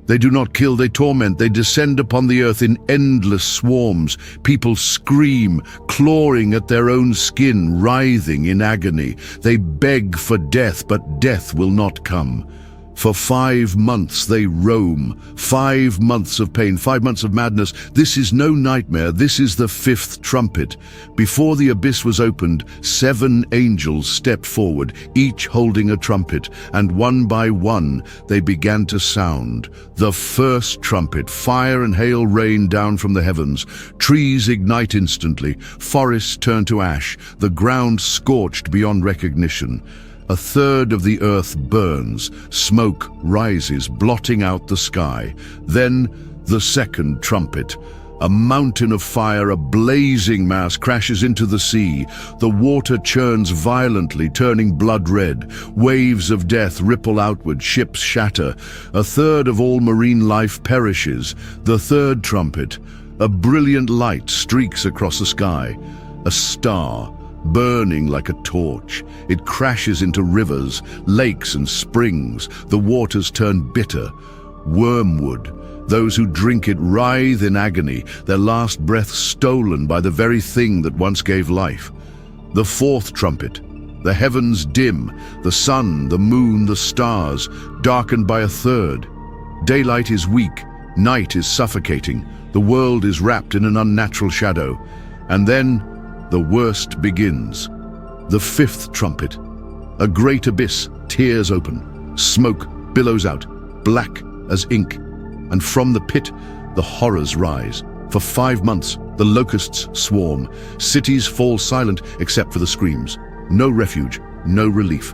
[SPEAKER 1] They do not kill, they torment, they descend upon the earth in endless swarms. People scream, clawing at their own skin, writhing in agony. They beg for death, but death will not come. For 5 months they roam, 5 months of pain, 5 months of madness. This is no nightmare, this is the 5th trumpet. Before the abyss was opened, 7 angels stepped forward, each holding a trumpet, and one by one they began to sound. The 1st trumpet, fire and hail rain down from the heavens. Trees ignite instantly, forests turn to ash, the ground scorched beyond recognition. 1/3 of the earth burns, smoke rises, blotting out the sky. Then the 2nd trumpet. A mountain of fire, a blazing mass, crashes into the sea. The water churns violently, turning blood red. Waves of death ripple outward, ships shatter. 1/3 of all marine life perishes. The 3rd trumpet. A brilliant light streaks across the sky. A star, burning like a torch. It crashes into rivers, lakes and springs. The waters turn bitter. Wormwood. Those who drink it writhe in agony, their last breath stolen by the very thing that once gave life. The 4th trumpet. The heavens dim, the sun, the moon, the stars, darkened by 1/3. Daylight is weak, night is suffocating. The world is wrapped in an unnatural shadow. And then the worst begins. The 5th trumpet. A great abyss tears open. Smoke billows out, black as ink. And from the pit, the horrors rise. For 5 months, the locusts swarm. Cities fall silent except for the screams. No refuge, no relief.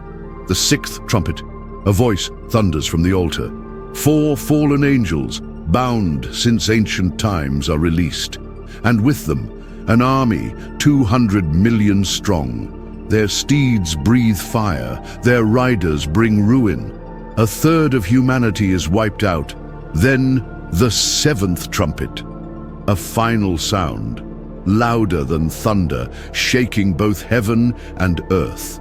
[SPEAKER 1] The 6th trumpet. A voice thunders from the altar. 4 fallen angels, bound since ancient times, are released. And with them, an army 200 million strong. Their steeds breathe fire, their riders bring ruin. 1/3 of humanity is wiped out. Then the 7th trumpet. A final sound, louder than thunder, shaking both heaven and earth.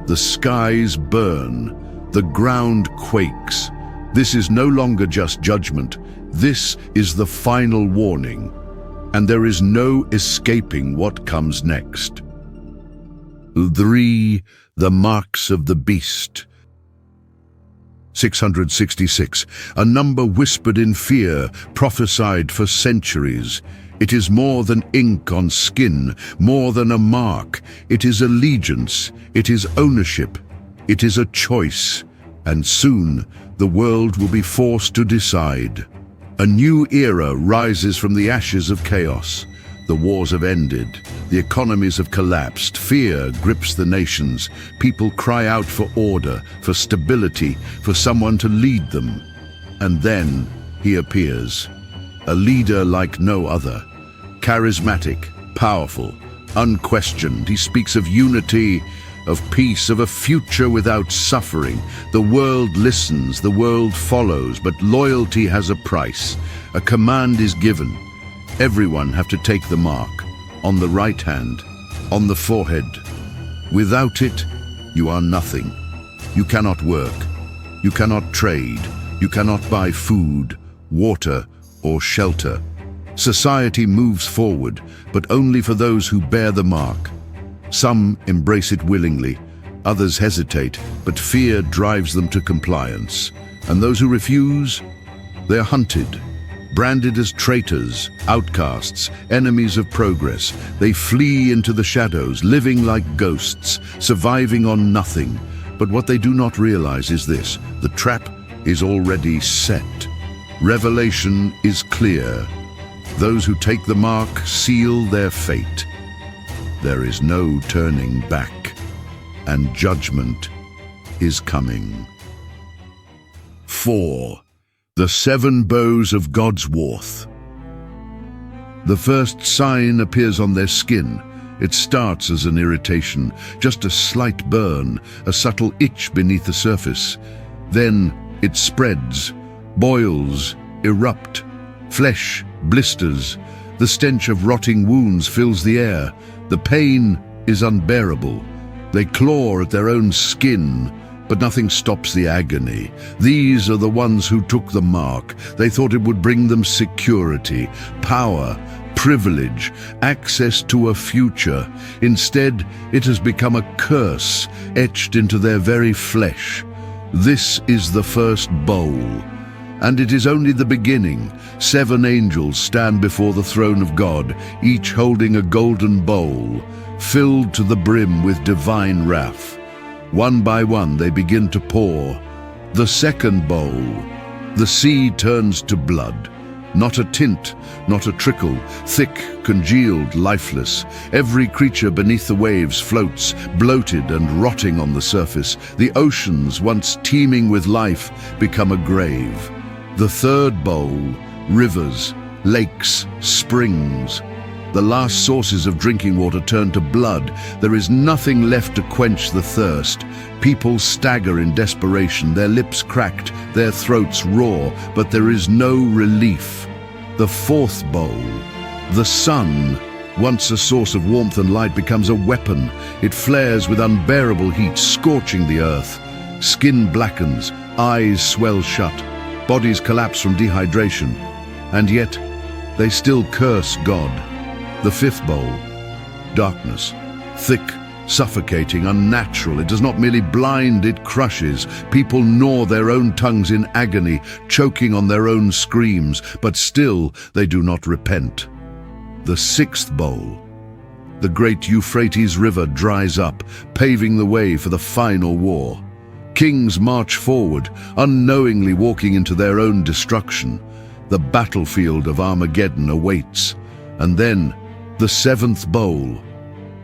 [SPEAKER 1] The skies burn, the ground quakes. This is no longer just judgment. This is the final warning. And there is no escaping what comes next. 3. The marks of the beast. 666. A number whispered in fear, prophesied for centuries. It is more than ink on skin, more than a mark. It is allegiance, it is ownership, it is a choice. And soon the world will be forced to decide. A new era rises from the ashes of chaos. The wars have ended. The economies have collapsed. Fear grips the nations. People cry out for order, for stability, for someone to lead them. And then he appears. A leader like no other. Charismatic, powerful, unquestioned. He speaks of unity, of peace, of a future without suffering. The world listens, the world follows, but loyalty has a price. A command is given. Everyone have to take the mark, on the right hand, on the forehead. Without it, you are nothing. You cannot work, you cannot trade, you cannot buy food, water, or shelter. Society moves forward, but only for those who bear the mark. Some embrace it willingly, others hesitate, but fear drives them to compliance. And those who refuse, they're hunted, branded as traitors, outcasts, enemies of progress. They flee into the shadows, living like ghosts, surviving on nothing. But what they do not realize is this: the trap is already set. Revelation is clear. Those who take the mark seal their fate. There is no turning back, and judgment is coming. 4. The 7 bows of God's wrath. The first sign appears on their skin. It starts as an irritation, just a slight burn, a subtle itch beneath the surface. Then it spreads, boils, erupt. Flesh blisters. The stench of rotting wounds fills the air. The pain is unbearable. They claw at their own skin, but nothing stops the agony. These are the ones who took the mark. They thought it would bring them security, power, privilege, access to a future. Instead, it has become a curse etched into their very flesh. This is the first bowl. And it is only the beginning. 7 angels stand before the throne of God, each holding a golden bowl, filled to the brim with divine wrath. One by one they begin to pour. The second bowl. The sea turns to blood. Not a tint, not a trickle, thick, congealed, lifeless. Every creature beneath the waves floats, bloated and rotting on the surface. The oceans, once teeming with life, become a grave. The third bowl, rivers, lakes, springs. The last sources of drinking water turn to blood. There is nothing left to quench the thirst. People stagger in desperation, their lips cracked, their throats raw, but there is no relief. The fourth bowl, the sun, once a source of warmth and light, becomes a weapon. It flares with unbearable heat, scorching the earth. Skin blackens, eyes swell shut. Bodies collapse from dehydration, and yet they still curse God. The fifth bowl, darkness, thick, suffocating, unnatural. It does not merely blind, it crushes. People gnaw their own tongues in agony, choking on their own screams, but still they do not repent. The sixth bowl, the great Euphrates River dries up, paving the way for the final war. Kings march forward, unknowingly walking into their own destruction. The battlefield of Armageddon awaits. And then, the seventh bowl.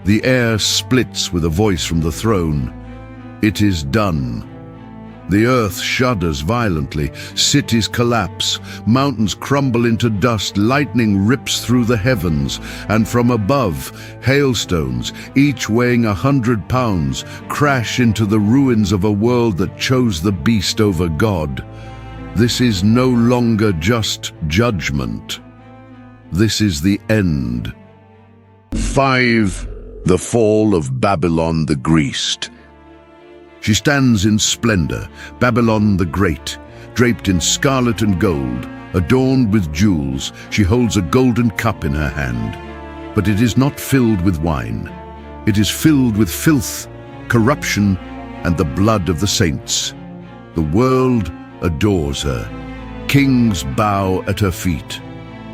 [SPEAKER 1] The air splits with a voice from the throne. It is done. The earth shudders violently, cities collapse, mountains crumble into dust, lightning rips through the heavens, and from above, hailstones, each weighing 100 pounds, crash into the ruins of a world that chose the beast over God. This is no longer just judgment. This is the end. 5. The fall of Babylon the Greased. She stands in splendor, Babylon the Great, draped in scarlet and gold, adorned with jewels. She holds a golden cup in her hand. But it is not filled with wine. It is filled with filth, corruption, and the blood of the saints. The world adores her. Kings bow at her feet.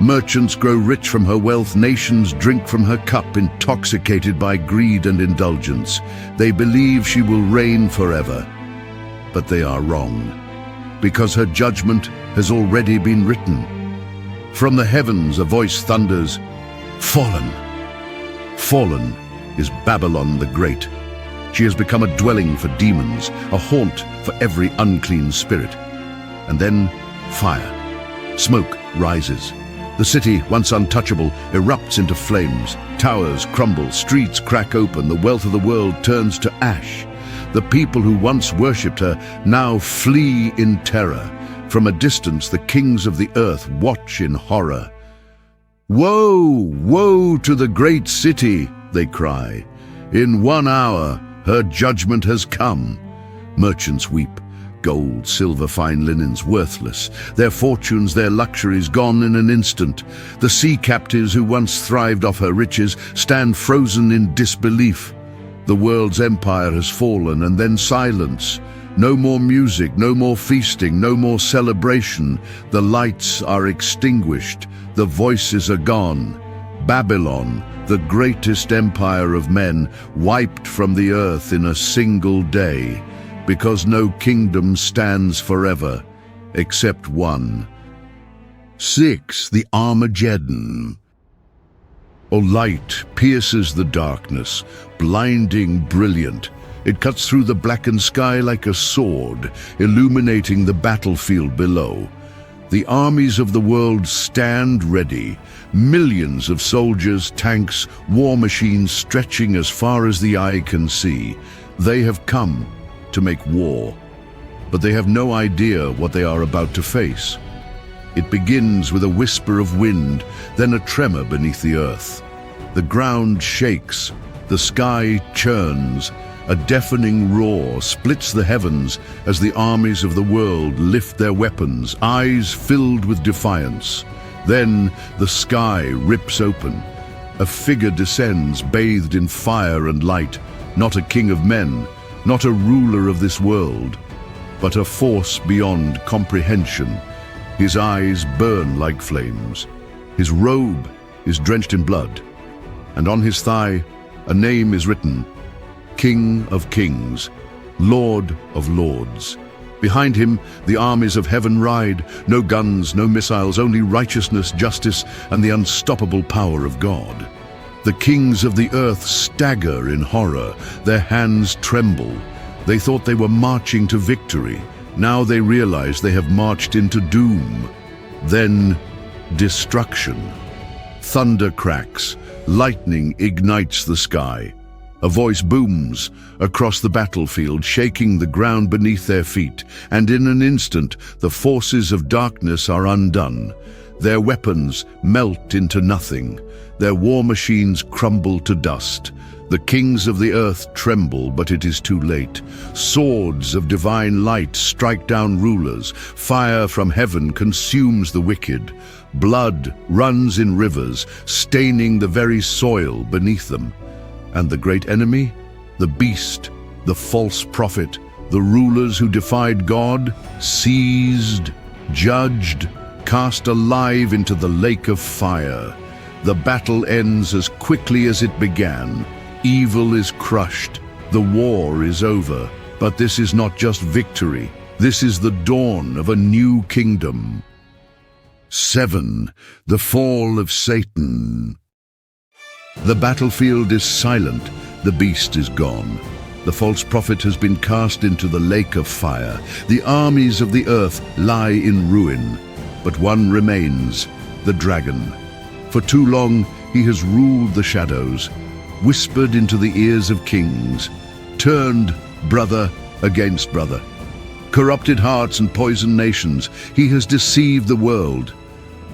[SPEAKER 1] Merchants grow rich from her wealth, nations drink from her cup, intoxicated by greed and indulgence. They believe she will reign forever. But they are wrong, because her judgment has already been written. From the heavens a voice thunders, "Fallen! Fallen is Babylon the Great. She has become a dwelling for demons, a haunt for every unclean spirit." And then fire. Smoke rises. The city, once untouchable, erupts into flames. Towers crumble, streets crack open, the wealth of the world turns to ash. The people who once worshipped her now flee in terror. From a distance, the kings of the earth watch in horror. "Woe, woe to the great city," they cry. "In 1 hour, her judgment has come." Merchants weep. Gold, silver, fine linens, worthless. Their fortunes, their luxuries gone in an instant. The sea captives who once thrived off her riches stand frozen in disbelief. The world's empire has fallen, and then silence. No more music, no more feasting, no more celebration. The lights are extinguished. The voices are gone. Babylon, the greatest empire of men, wiped from the earth in a single day. Because no kingdom stands forever, except one. 6. The Armageddon. A light pierces the darkness, blinding, brilliant. It cuts through the blackened sky like a sword, illuminating the battlefield below. The armies of the world stand ready, millions of soldiers, tanks, war machines stretching as far as the eye can see. They have come to make war, but they have no idea what they are about to face. It begins with a whisper of wind, then a tremor beneath the earth. The ground shakes, the sky churns, a deafening roar splits the heavens as the armies of the world lift their weapons, eyes filled with defiance. Then the sky rips open. A figure descends, bathed in fire and light, not a king of men, not a ruler of this world, but a force beyond comprehension. His eyes burn like flames. His robe is drenched in blood, and on his thigh a name is written: King of Kings, Lord of Lords. Behind him, the armies of heaven ride, no guns, no missiles, only righteousness, justice, and the unstoppable power of God. The kings of the earth stagger in horror, their hands tremble. They thought they were marching to victory. Now they realize they have marched into doom. Then, destruction. Thunder cracks, lightning ignites the sky. A voice booms across the battlefield, shaking the ground beneath their feet, and in an instant, the forces of darkness are undone. Their weapons melt into nothing. Their war machines crumble to dust. The kings of the earth tremble, but it is too late. Swords of divine light strike down rulers. Fire from heaven consumes the wicked. Blood runs in rivers, staining the very soil beneath them. And the great enemy, the beast, the false prophet, the rulers who defied God, seized, judged, cast alive into the lake of fire. The battle ends as quickly as it began. Evil is crushed. The war is over. But this is not just victory. This is the dawn of a new kingdom. 7. The fall of Satan. The battlefield is silent, the beast is gone. The false prophet has been cast into the lake of fire. The armies of the earth lie in ruin, but one remains, the dragon. For too long he has ruled the shadows, whispered into the ears of kings, turned brother against brother. Corrupted hearts and poisoned nations, he has deceived the world.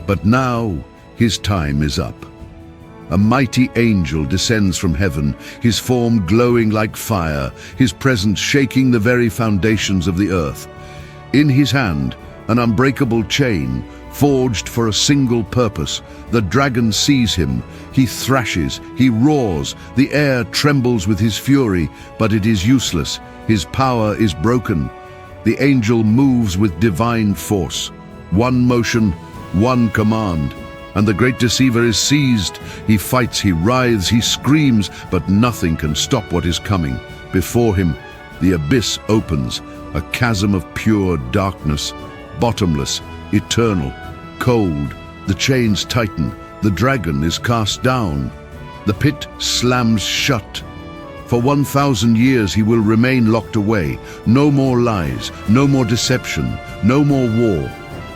[SPEAKER 1] But now his time is up. A mighty angel descends from heaven, his form glowing like fire, his presence shaking the very foundations of the earth. In his hand, an unbreakable chain, forged for a single purpose. The dragon sees him. He thrashes, he roars, the air trembles with his fury, but it is useless. His power is broken. The angel moves with divine force. One motion, one command. And the great deceiver is seized. He fights, he writhes, he screams, but nothing can stop what is coming. Before him, the abyss opens, a chasm of pure darkness, bottomless, eternal, cold. The chains tighten, the dragon is cast down. The pit slams shut. For 1,000 years he will remain locked away. No more lies, no more deception, no more war.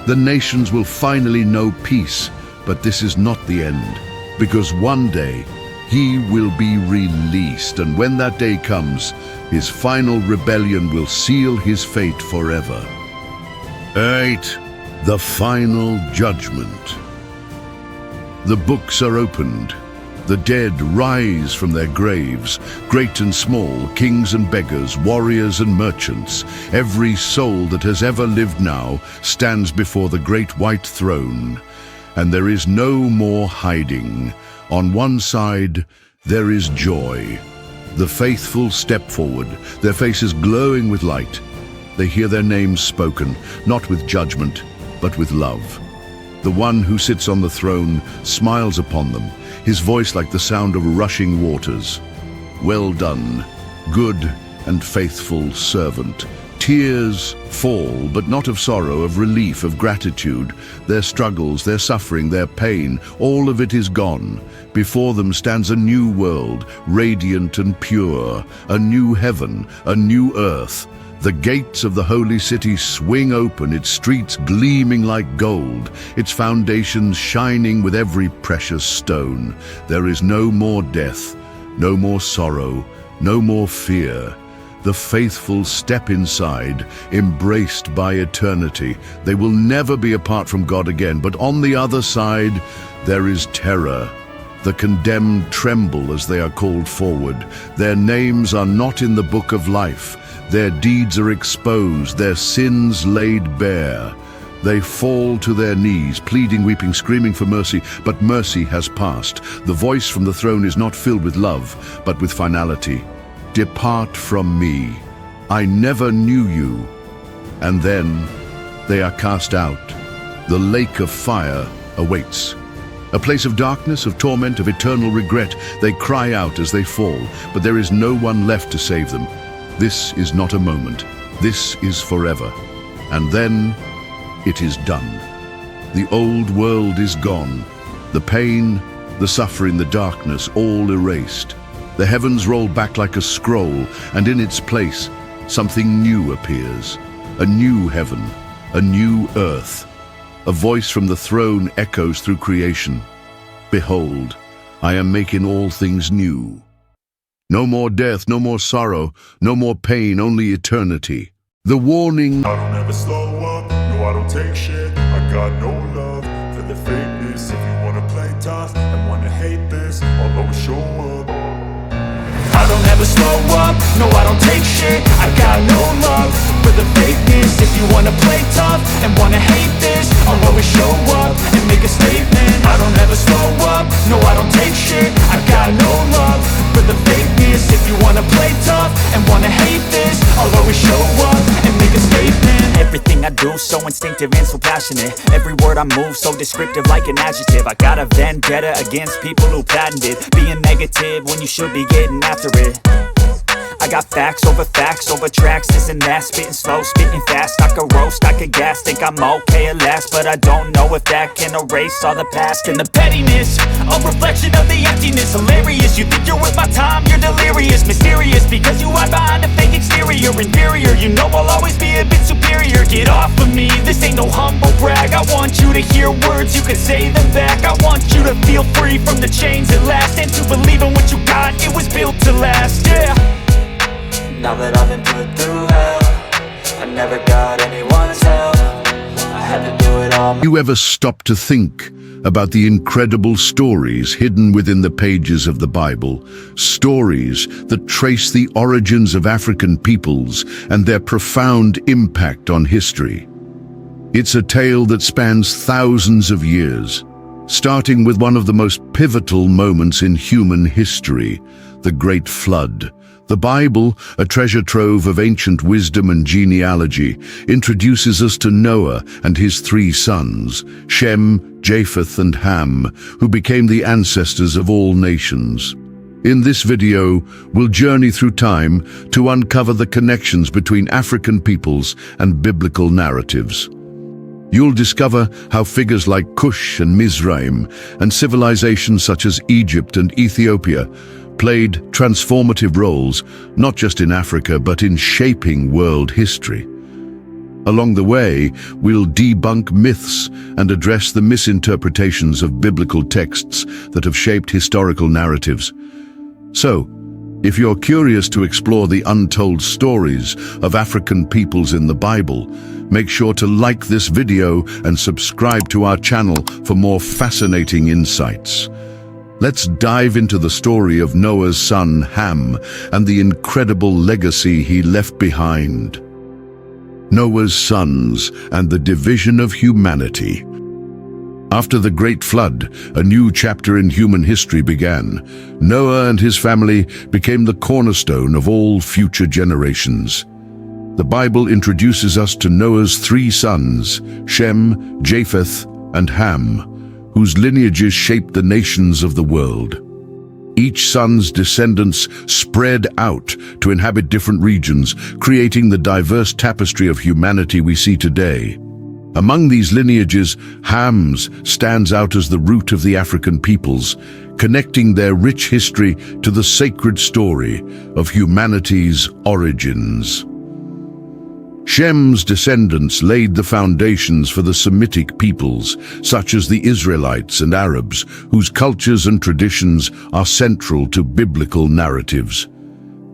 [SPEAKER 1] The nations will finally know peace. But this is not the end, because one day he will be released, and when that day comes, his final rebellion will seal his fate forever. 8. The final judgment. The books are opened. The dead rise from their graves, great and small, kings and beggars, warriors and merchants. Every soul that has ever lived now stands before the great white throne. And there is no more hiding. On one side, there is joy. The faithful step forward, their faces glowing with light. They hear their names spoken, not with judgment, but with love. The one who sits on the throne smiles upon them, his voice like the sound of rushing waters. Well done, good and faithful servant. Tears fall, but not of sorrow, of relief, of gratitude. Their struggles, their suffering, their pain, all of it is gone. Before them stands a new world, radiant and pure, a new heaven, a new earth. The gates of the holy city swing open, its streets gleaming like gold, its foundations shining with every precious stone. There is no more death, no more sorrow, no more fear. The faithful step inside, embraced by eternity. They will never be apart from God again, but on the other side, there is terror. The condemned tremble as they are called forward. Their names are not in the book of life. Their deeds are exposed, their sins laid bare. They fall to their knees, pleading, weeping, screaming for mercy, but mercy has passed. The voice from the throne is not filled with love, but with finality. Depart from me. I never knew you. And then they are cast out. The lake of fire awaits. A place of darkness, of torment, of eternal regret. They cry out as they fall, but there is no one left to save them. This is not a moment. This is forever. And then it is done. The old world is gone. The pain, the suffering, the darkness, all erased. The heavens roll back like a scroll, and in its place, something new appears. A new heaven, a new earth. A voice from the throne echoes through creation. Behold, I am making all things new. No more death, no more sorrow, no more pain, only eternity. The warning.
[SPEAKER 2] I don't ever slow up, no I don't take shit. I got no love for the fakeness. If you wanna play tough and wanna hate this, I'll always show up. I don't ever slow up, no I don't take shit. I got no love for the fakeness. If you wanna play tough and wanna hate this, I'll always show up and make a statement. I don't ever slow up, no I don't take shit. I got no love for the fakeness. If you wanna play tough and wanna hate this, I'll always show up and make a statement.
[SPEAKER 3] Everything I do so instinctive and so passionate. Every word I move so descriptive like an adjective. I got a vendetta against people who patented being negative when you should be getting after it. I got facts over tracks, this and that. Spitting slow, spitting fast. I could roast, I could gas. Think I'm okay at last, but I don't know if that can erase all the past. And the pettiness, a reflection of the emptiness. Hilarious, you think you're worth my time, you're delirious. Mysterious, because you hide behind a fake exterior. Inferior, you know I'll always be a bit superior. Get off of me, this ain't no humble brag. I want you to hear words, you can say them back. I want you to feel free from the chains at last, and to believe in what you got, it was built to last, yeah.
[SPEAKER 4] Now that I've been put through hell, I never got anyone's help. I had to do it all.
[SPEAKER 1] You ever stop to think about the incredible stories hidden within the pages of the Bible? Stories that trace the origins of African peoples and their profound impact on history. It's a tale that spans thousands of years, starting with one of the most pivotal moments in human history, the Great Flood. The Bible, a treasure trove of ancient wisdom and genealogy, introduces us to Noah and his 3 sons, Shem, Japheth, and Ham, who became the ancestors of all nations. In this video, we'll journey through time to uncover the connections between African peoples and biblical narratives. You'll discover how figures like Cush and Mizraim, and civilizations such as Egypt and Ethiopia, played transformative roles, not just in Africa, but in shaping world history. Along the way, we'll debunk myths and address the misinterpretations of biblical texts that have shaped historical narratives. So, if you're curious to explore the untold stories of African peoples in the Bible, make sure to like this video and subscribe to our channel for more fascinating insights. Let's dive into the story of Noah's son Ham and the incredible legacy he left behind. Noah's sons and the division of humanity. After the Great Flood, a new chapter in human history began. Noah and his family became the cornerstone of all future generations. The Bible introduces us to Noah's 3 sons, Shem, Japheth, and Ham, whose lineages shaped the nations of the world. Each son's descendants spread out to inhabit different regions, creating the diverse tapestry of humanity we see today. Among these lineages, Ham's stands out as the root of the African peoples, connecting their rich history to the sacred story of humanity's origins. Shem's descendants laid the foundations for the Semitic peoples, such as the Israelites and Arabs, whose cultures and traditions are central to biblical narratives.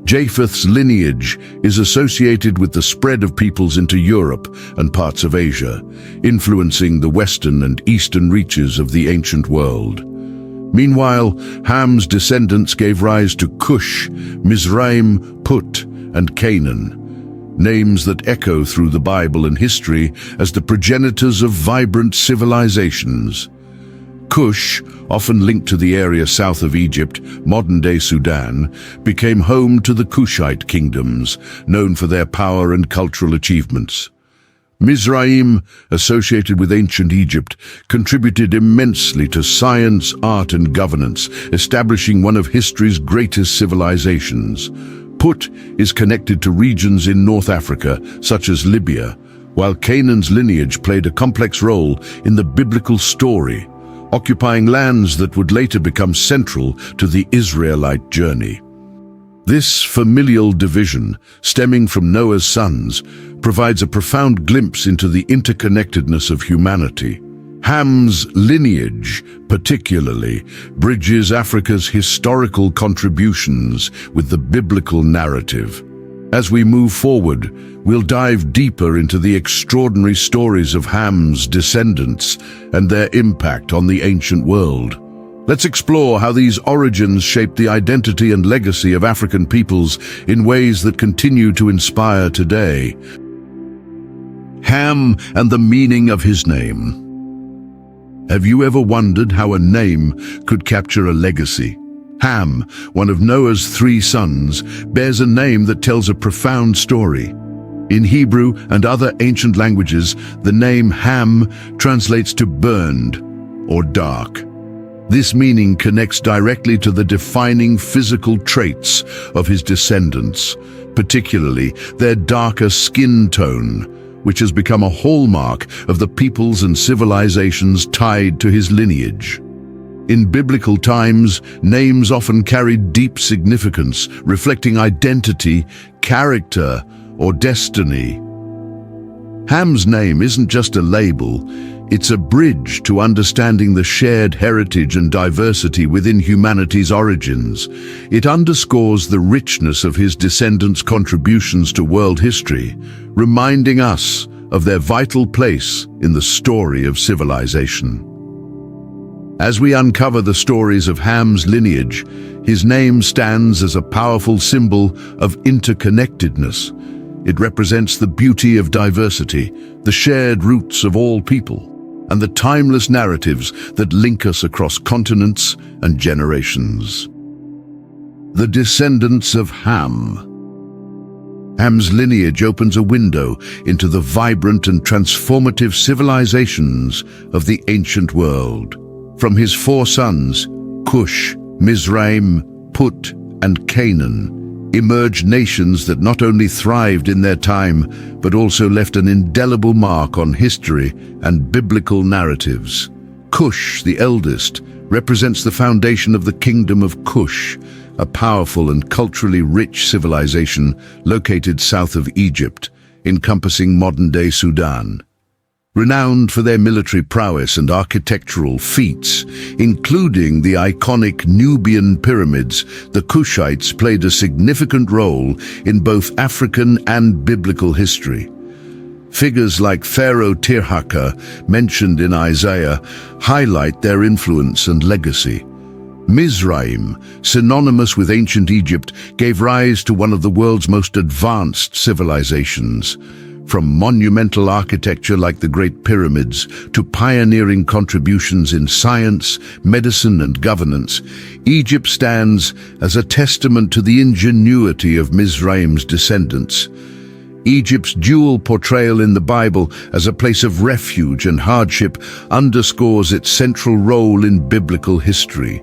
[SPEAKER 1] Japheth's lineage is associated with the spread of peoples into Europe and parts of Asia, influencing the western and eastern reaches of the ancient world. Meanwhile, Ham's descendants gave rise to Cush, Mizraim, Put, and Canaan, names that echo through the Bible and history as the progenitors of vibrant civilizations. Cush, often linked to the area south of Egypt, modern-day Sudan, became home to the Kushite kingdoms, known for their power and cultural achievements. Mizraim, associated with ancient Egypt, contributed immensely to science, art, and governance, establishing one of history's greatest civilizations. Put is connected to regions in North Africa, such as Libya, while Canaan's lineage played a complex role in the biblical story, occupying lands that would later become central to the Israelite journey. This familial division, stemming from Noah's sons, provides a profound glimpse into the interconnectedness of humanity. Ham's lineage, particularly, bridges Africa's historical contributions with the biblical narrative. As we move forward, we'll dive deeper into the extraordinary stories of Ham's descendants and their impact on the ancient world. Let's explore how these origins shaped the identity and legacy of African peoples in ways that continue to inspire today. Ham and the meaning of his name. Have you ever wondered how a name could capture a legacy? Ham, one of Noah's 3 sons, bears a name that tells a profound story. In Hebrew and other ancient languages, the name Ham translates to burned or dark. This meaning connects directly to the defining physical traits of his descendants, particularly their darker skin tone, which has become a hallmark of the peoples and civilizations tied to his lineage. In biblical times, names often carried deep significance, reflecting identity, character, or destiny. Ham's name isn't just a label, it's a bridge to understanding the shared heritage and diversity within humanity's origins. It underscores the richness of his descendants' contributions to world history, reminding us of their vital place in the story of civilization. As we uncover the stories of Ham's lineage, his name stands as a powerful symbol of interconnectedness. It represents the beauty of diversity, the shared roots of all people, and the timeless narratives that link us across continents and generations. The descendants of Ham. Ham's lineage opens a window into the vibrant and transformative civilizations of the ancient world. From his 4 sons, Cush, Mizraim, Put, and Canaan, emerged nations that not only thrived in their time, but also left an indelible mark on history and biblical narratives. Cush, the eldest, represents the foundation of the kingdom of Cush, a powerful and culturally rich civilization located south of Egypt, encompassing modern-day Sudan. Renowned for their military prowess and architectural feats, including the iconic Nubian pyramids, the Kushites played a significant role in both African and biblical history. Figures like Pharaoh Tirhaka, mentioned in Isaiah, highlight their influence and legacy. Mizraim, synonymous with ancient Egypt, gave rise to one of the world's most advanced civilizations. From monumental architecture like the Great Pyramids to pioneering contributions in science, medicine, and governance, Egypt stands as a testament to the ingenuity of Mizraim's descendants. Egypt's dual portrayal in the Bible as a place of refuge and hardship underscores its central role in biblical history.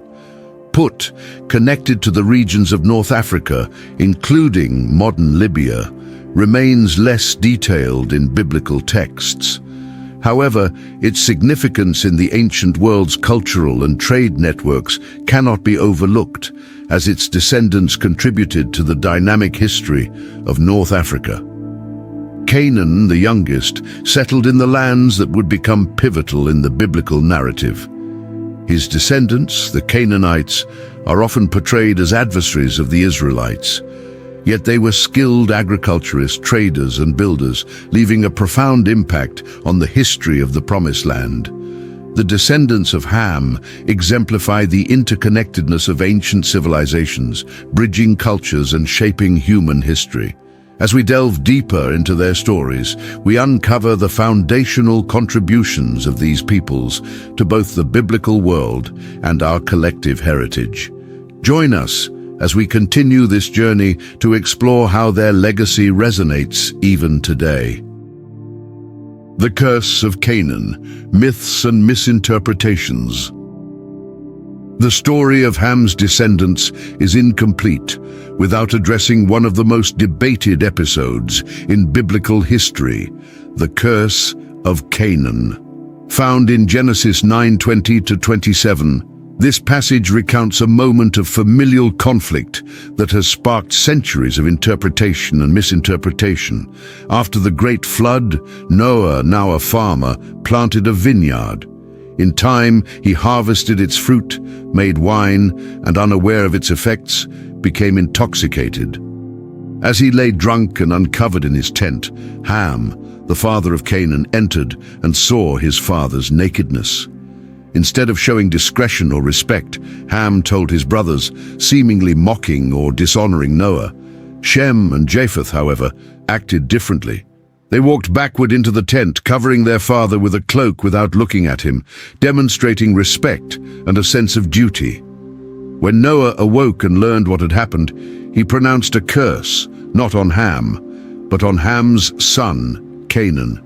[SPEAKER 1] Put, connected to the regions of North Africa, including modern Libya, remains less detailed in biblical texts. However, its significance in the ancient world's cultural and trade networks cannot be overlooked, as its descendants contributed to the dynamic history of North Africa. Canaan, the youngest, settled in the lands that would become pivotal in the biblical narrative. His descendants, the Canaanites, are often portrayed as adversaries of the Israelites. Yet they were skilled agriculturists, traders, and builders, leaving a profound impact on the history of the Promised Land. The descendants of Ham exemplify the interconnectedness of ancient civilizations, bridging cultures and shaping human history. As we delve deeper into their stories, we uncover the foundational contributions of these peoples to both the biblical world and our collective heritage. Join us as we continue this journey to explore how their legacy resonates even today. The Curse of Canaan, Myths and Misinterpretations. The story of Ham's descendants is incomplete without addressing one of the most debated episodes in biblical history, the Curse of Canaan. Found in Genesis 9:20-27, this passage recounts a moment of familial conflict that has sparked centuries of interpretation and misinterpretation. After the great flood, Noah, now a farmer, planted a vineyard. In time, he harvested its fruit, made wine, and unaware of its effects, became intoxicated. As he lay drunk and uncovered in his tent, Ham, the father of Canaan, entered and saw his father's nakedness. Instead of showing discretion or respect, Ham told his brothers, seemingly mocking or dishonoring Noah. Shem and Japheth, however, acted differently. They walked backward into the tent, covering their father with a cloak without looking at him, demonstrating respect and a sense of duty. When Noah awoke and learned what had happened, he pronounced a curse, not on Ham, but on Ham's son, Canaan.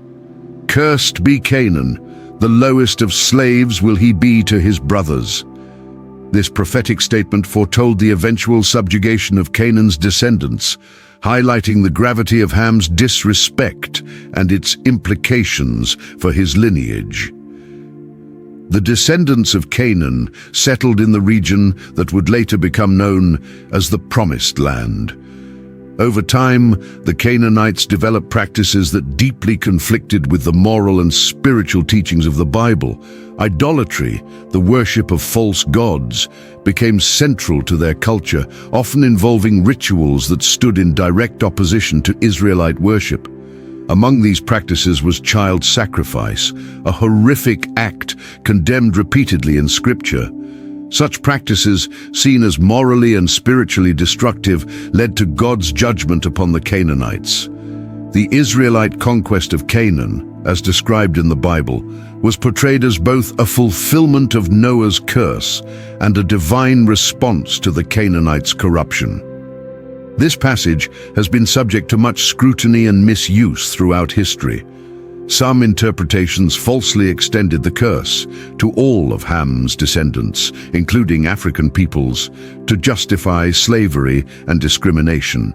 [SPEAKER 1] "Cursed be Canaan, the lowest of slaves will he be to his brothers." This prophetic statement foretold the eventual subjugation of Canaan's descendants, highlighting the gravity of Ham's disrespect and its implications for his lineage. The descendants of Canaan settled in the region that would later become known as the Promised Land. Over time, the Canaanites developed practices that deeply conflicted with the moral and spiritual teachings of the Bible. Idolatry, the worship of false gods, became central to their culture, often involving rituals that stood in direct opposition to Israelite worship. Among these practices was child sacrifice, a horrific act condemned repeatedly in Scripture. Such practices, seen as morally and spiritually destructive, led to God's judgment upon the Canaanites. The Israelite conquest of Canaan, as described in the Bible, was portrayed as both a fulfillment of Noah's curse and a divine response to the Canaanites' corruption. This passage has been subject to much scrutiny and misuse throughout history. Some interpretations falsely extended the curse to all of Ham's descendants, including African peoples, to justify slavery and discrimination.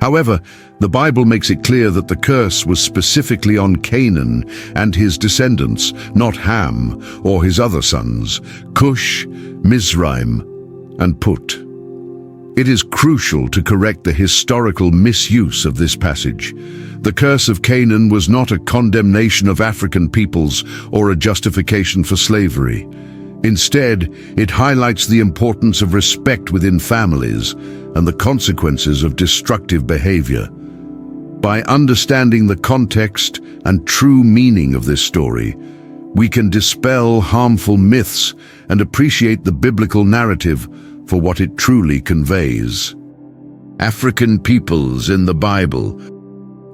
[SPEAKER 1] However, the Bible makes it clear that the curse was specifically on Canaan and his descendants, not Ham or his other sons, Cush, Mizraim, and Put. It is crucial to correct the historical misuse of this passage. The curse of Canaan was not a condemnation of African peoples or a justification for slavery. Instead, it highlights the importance of respect within families and the consequences of destructive behavior. By understanding the context and true meaning of this story, we can dispel harmful myths and appreciate the biblical narrative for what it truly conveys. African peoples in the Bible.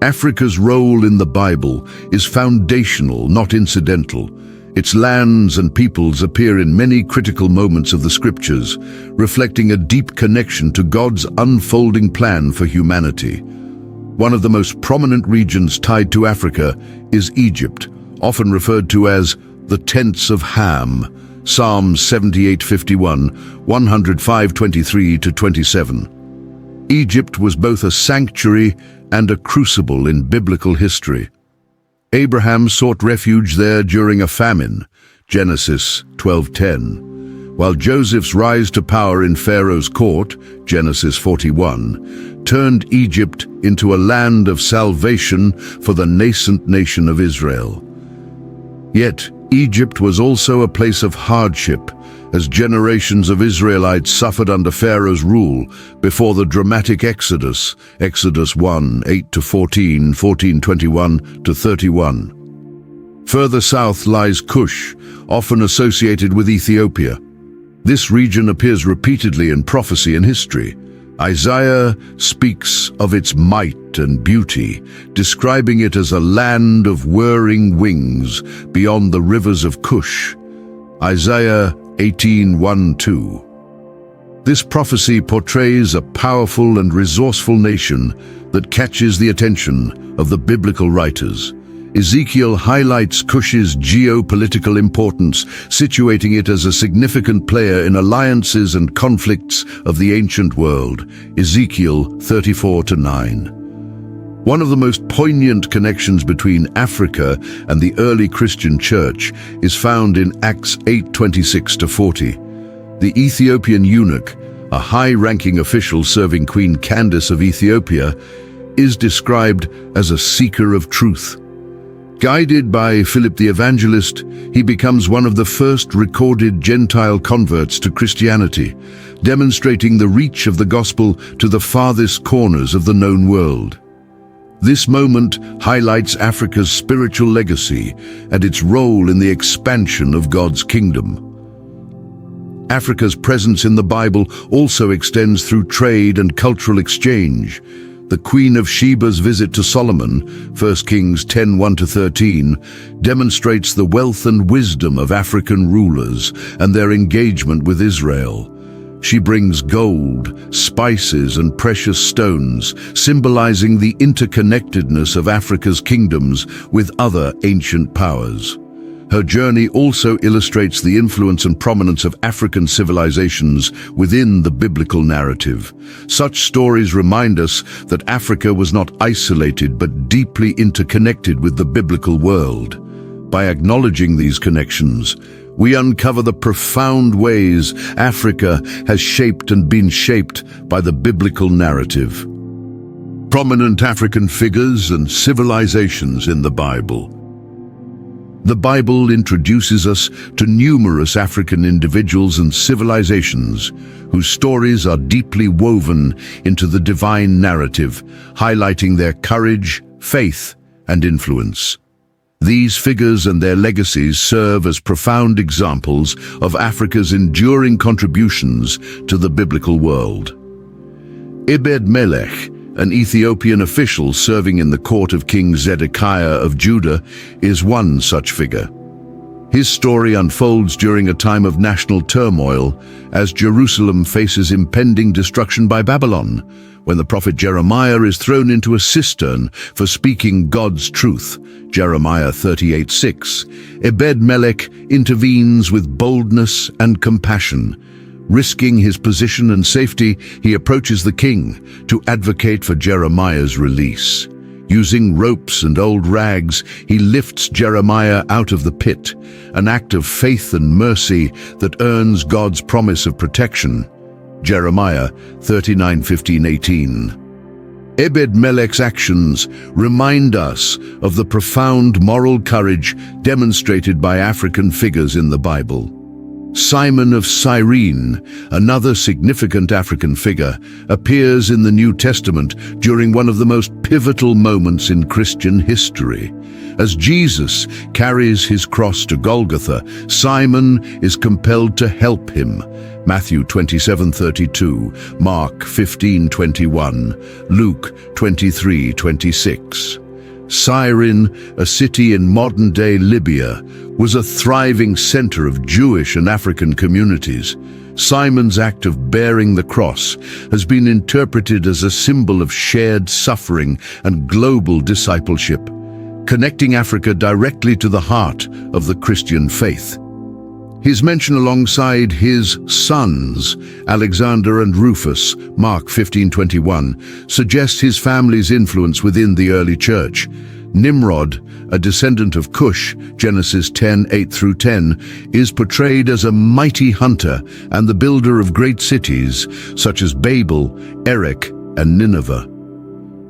[SPEAKER 1] Africa's role in the Bible is foundational, not incidental. Its lands and peoples appear in many critical moments of the Scriptures, reflecting a deep connection to God's unfolding plan for humanity. One of the most prominent regions tied to Africa is Egypt, often referred to as the Tents of Ham, Psalms 78:51, 105:23-27. Egypt was both a sanctuary and a crucible in biblical history. Abraham sought refuge there during a famine, Genesis 12:10, while Joseph's rise to power in Pharaoh's court, Genesis 41, turned Egypt into a land of salvation for the nascent nation of Israel. Yet, Egypt was also a place of hardship, as generations of Israelites suffered under Pharaoh's rule before the dramatic Exodus, Exodus 1, 8-14, 14:21-31. Further south lies Cush, often associated with Ethiopia. This region appears repeatedly in prophecy and history. Isaiah speaks of its might and beauty, describing it as a land of whirring wings beyond the rivers of Cush. Isaiah 18:1-2. This prophecy portrays a powerful and resourceful nation that catches the attention of the biblical writers. Ezekiel highlights Cush's geopolitical importance, situating it as a significant player in alliances and conflicts of the ancient world. Ezekiel 34:9. One of the most poignant connections between Africa and the early Christian church is found in Acts 8:26-40. The Ethiopian eunuch, a high-ranking official serving Queen Candace of Ethiopia, is described as a seeker of truth. Guided by Philip the Evangelist, he becomes one of the first recorded Gentile converts to Christianity, demonstrating the reach of the gospel to the farthest corners of the known world. This moment highlights Africa's spiritual legacy and its role in the expansion of God's kingdom. Africa's presence in the Bible also extends through trade and cultural exchange. The Queen of Sheba's visit to Solomon, 1 Kings 10:1-13, demonstrates the wealth and wisdom of African rulers and their engagement with Israel. She brings gold, spices, and precious stones, symbolizing the interconnectedness of Africa's kingdoms with other ancient powers. Her journey also illustrates the influence and prominence of African civilizations within the biblical narrative. Such stories remind us that Africa was not isolated but deeply interconnected with the biblical world. By acknowledging these connections, we uncover the profound ways Africa has shaped and been shaped by the biblical narrative. Prominent African figures and civilizations in the Bible. The Bible introduces us to numerous African individuals and civilizations whose stories are deeply woven into the divine narrative, highlighting their courage, faith, and influence. These figures and their legacies serve as profound examples of Africa's enduring contributions to the biblical world. Ebed-Melech, an Ethiopian official serving in the court of King Zedekiah of Judah, is one such figure. His story unfolds during a time of national turmoil as Jerusalem faces impending destruction by Babylon, when the prophet Jeremiah is thrown into a cistern for speaking God's truth, Jeremiah 38:6. Ebed-Melech intervenes with boldness and compassion. Risking his position and safety, he approaches the king to advocate for Jeremiah's release. Using ropes and old rags, he lifts Jeremiah out of the pit, an act of faith and mercy that earns God's promise of protection. Jeremiah 39:15-18. Ebed-Melech's actions remind us of the profound moral courage demonstrated by African figures in the Bible. Simon of Cyrene, another significant African figure, appears in the New Testament during one of the most pivotal moments in Christian history. As Jesus carries his cross to Golgotha, Simon is compelled to help him. Matthew 27:32, Mark 15:21, Luke 23:26. Cyrene, a city in modern-day Libya, was a thriving center of Jewish and African communities. Simon's act of bearing the cross has been interpreted as a symbol of shared suffering and global discipleship, connecting Africa directly to the heart of the Christian faith. His mention alongside his sons, Alexander and Rufus, Mark 15:21, suggests his family's influence within the early church. Nimrod, a descendant of Cush, Genesis 10:8-10, is portrayed as a mighty hunter and the builder of great cities such as Babel, Erech, and Nineveh.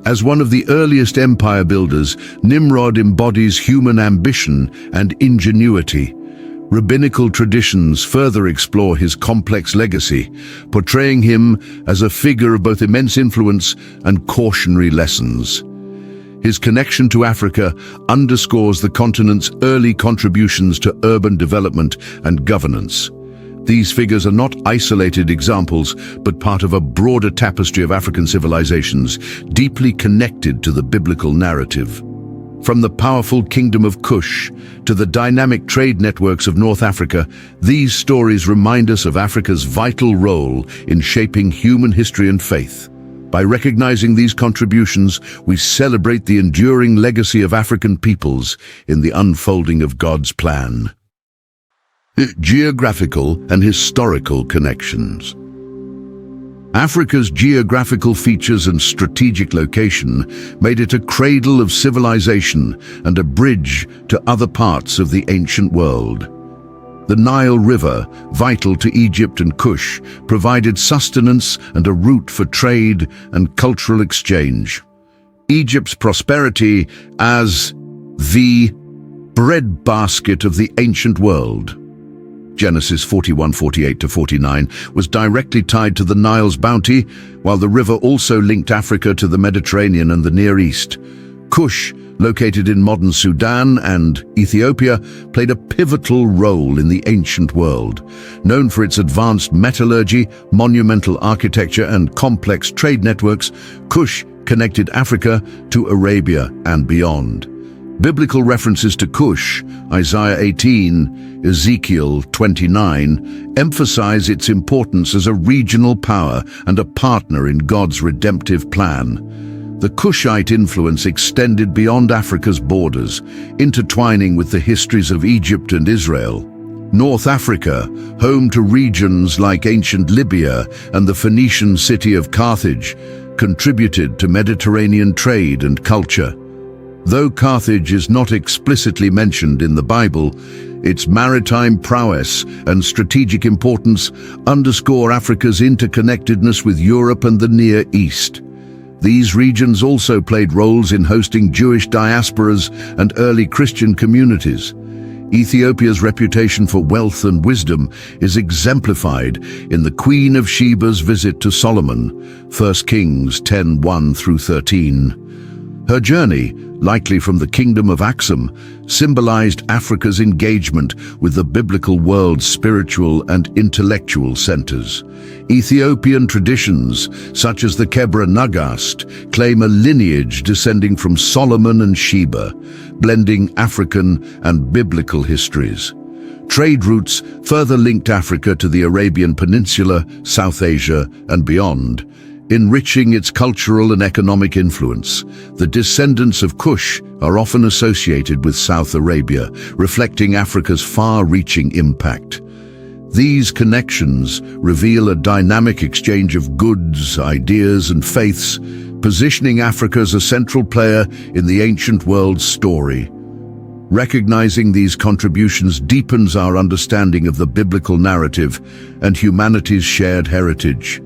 [SPEAKER 1] As one of the earliest empire builders, Nimrod embodies human ambition and ingenuity. Rabbinical traditions further explore his complex legacy, portraying him as a figure of both immense influence and cautionary lessons. His connection to Africa underscores the continent's early contributions to urban development and governance. These figures are not isolated examples, but part of a broader tapestry of African civilizations, deeply connected to the biblical narrative. From the powerful kingdom of Cush to the dynamic trade networks of North Africa, these stories remind us of Africa's vital role in shaping human history and faith. By recognizing these contributions, we celebrate the enduring legacy of African peoples in the unfolding of God's plan. Geographical and historical connections. Africa's geographical features and strategic location made it a cradle of civilization and a bridge to other parts of the ancient world. The Nile River, vital to Egypt and Cush, provided sustenance and a route for trade and cultural exchange. Egypt's prosperity as the breadbasket of the ancient world, Genesis 41:48-49, was directly tied to the Nile's bounty, while the river also linked Africa to the Mediterranean and the Near East. Cush, located in modern Sudan and Ethiopia, played a pivotal role in the ancient world. Known for its advanced metallurgy, monumental architecture, and complex trade networks, Cush connected Africa to Arabia and beyond. Biblical references to Cush, Isaiah 18, Ezekiel 29, emphasize its importance as a regional power and a partner in God's redemptive plan. The Cushite influence extended beyond Africa's borders, intertwining with the histories of Egypt and Israel. North Africa, home to regions like ancient Libya and the Phoenician city of Carthage, contributed to Mediterranean trade and culture. Though Carthage is not explicitly mentioned in the Bible, its maritime prowess and strategic importance underscore Africa's interconnectedness with Europe and the Near East. These regions also played roles in hosting Jewish diasporas and early Christian communities. Ethiopia's reputation for wealth and wisdom is exemplified in the Queen of Sheba's visit to Solomon, 1 Kings 10:1-13. Her journey, likely from the kingdom of Axum, symbolized Africa's engagement with the biblical world's spiritual and intellectual centers. Ethiopian traditions, such as the Kebra Nagast, claim a lineage descending from Solomon and Sheba, blending African and biblical histories. Trade routes further linked Africa to the Arabian Peninsula, South Asia, and beyond, enriching its cultural and economic influence. The descendants of Cush are often associated with South Arabia, reflecting Africa's far-reaching impact. These connections reveal a dynamic exchange of goods, ideas, and faiths, positioning Africa as a central player in the ancient world's story. Recognizing these contributions deepens our understanding of the biblical narrative and humanity's shared heritage.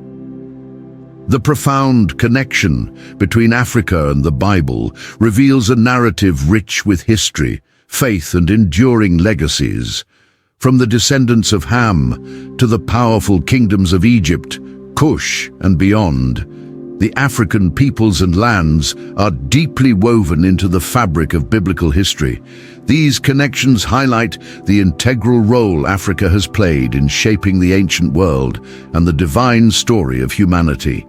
[SPEAKER 1] The profound connection between Africa and the Bible reveals a narrative rich with history, faith, and enduring legacies. From the descendants of Ham to the powerful kingdoms of Egypt, Cush, and beyond, the African peoples and lands are deeply woven into the fabric of biblical history. These connections highlight the integral role Africa has played in shaping the ancient world and the divine story of humanity.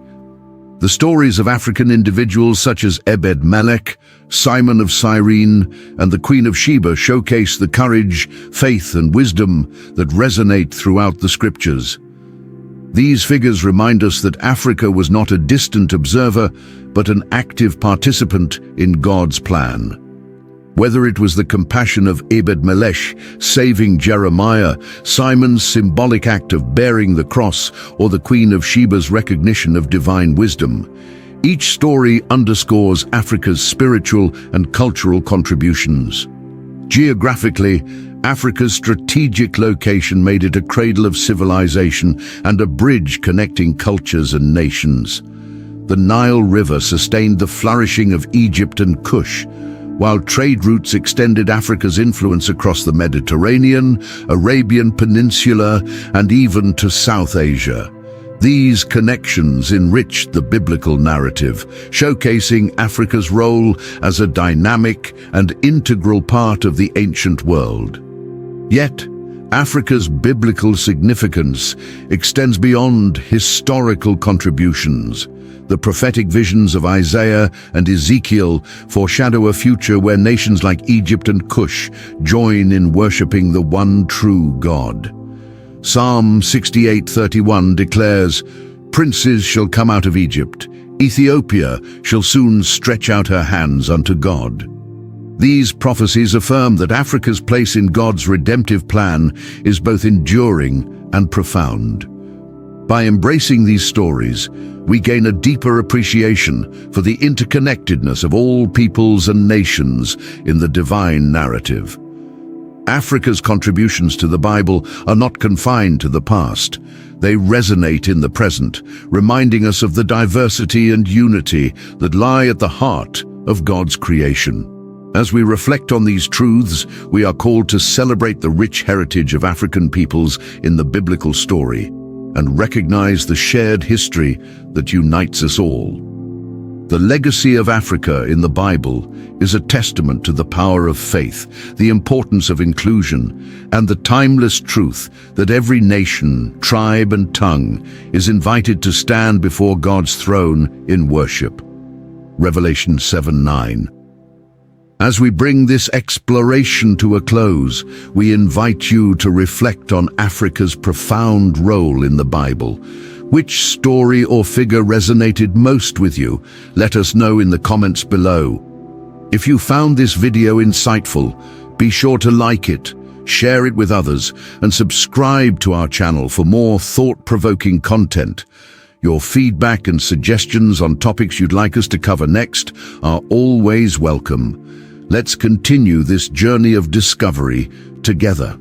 [SPEAKER 1] The stories of African individuals such as Ebed-Melech, Simon of Cyrene, and the Queen of Sheba showcase the courage, faith, and wisdom that resonate throughout the scriptures. These figures remind us that Africa was not a distant observer, but an active participant in God's plan. Whether it was the compassion of Ebed-Melech saving Jeremiah, Simon's symbolic act of bearing the cross, or the Queen of Sheba's recognition of divine wisdom, each story underscores Africa's spiritual and cultural contributions. Geographically, Africa's strategic location made it a cradle of civilization and a bridge connecting cultures and nations. The Nile River sustained the flourishing of Egypt and Kush, while trade routes extended Africa's influence across the Mediterranean, Arabian Peninsula, and even to South Asia. These connections enriched the biblical narrative, showcasing Africa's role as a dynamic and integral part of the ancient world. Yet, Africa's biblical significance extends beyond historical contributions. The prophetic visions of Isaiah and Ezekiel foreshadow a future where nations like Egypt and Kush join in worshipping the one true God. Psalm 68:31 declares, "Princes shall come out of Egypt. Ethiopia shall soon stretch out her hands unto God." These prophecies affirm that Africa's place in God's redemptive plan is both enduring and profound. By embracing these stories, we gain a deeper appreciation for the interconnectedness of all peoples and nations in the divine narrative. Africa's contributions to the Bible are not confined to the past. They resonate in the present, reminding us of the diversity and unity that lie at the heart of God's creation. As we reflect on these truths, we are called to celebrate the rich heritage of African peoples in the biblical story and recognize the shared history that unites us all. The legacy of Africa in the Bible is a testament to the power of faith, the importance of inclusion, and the timeless truth that every nation, tribe, and tongue is invited to stand before God's throne in worship. Revelation 7:9. As we bring this exploration to a close, we invite you to reflect on Africa's profound role in the Bible. Which story or figure resonated most with you? Let us know in the comments below. If you found this video insightful, be sure to like it, share it with others, and subscribe to our channel for more thought-provoking content. Your feedback and suggestions on topics you'd like us to cover next are always welcome. Let's continue this journey of discovery together.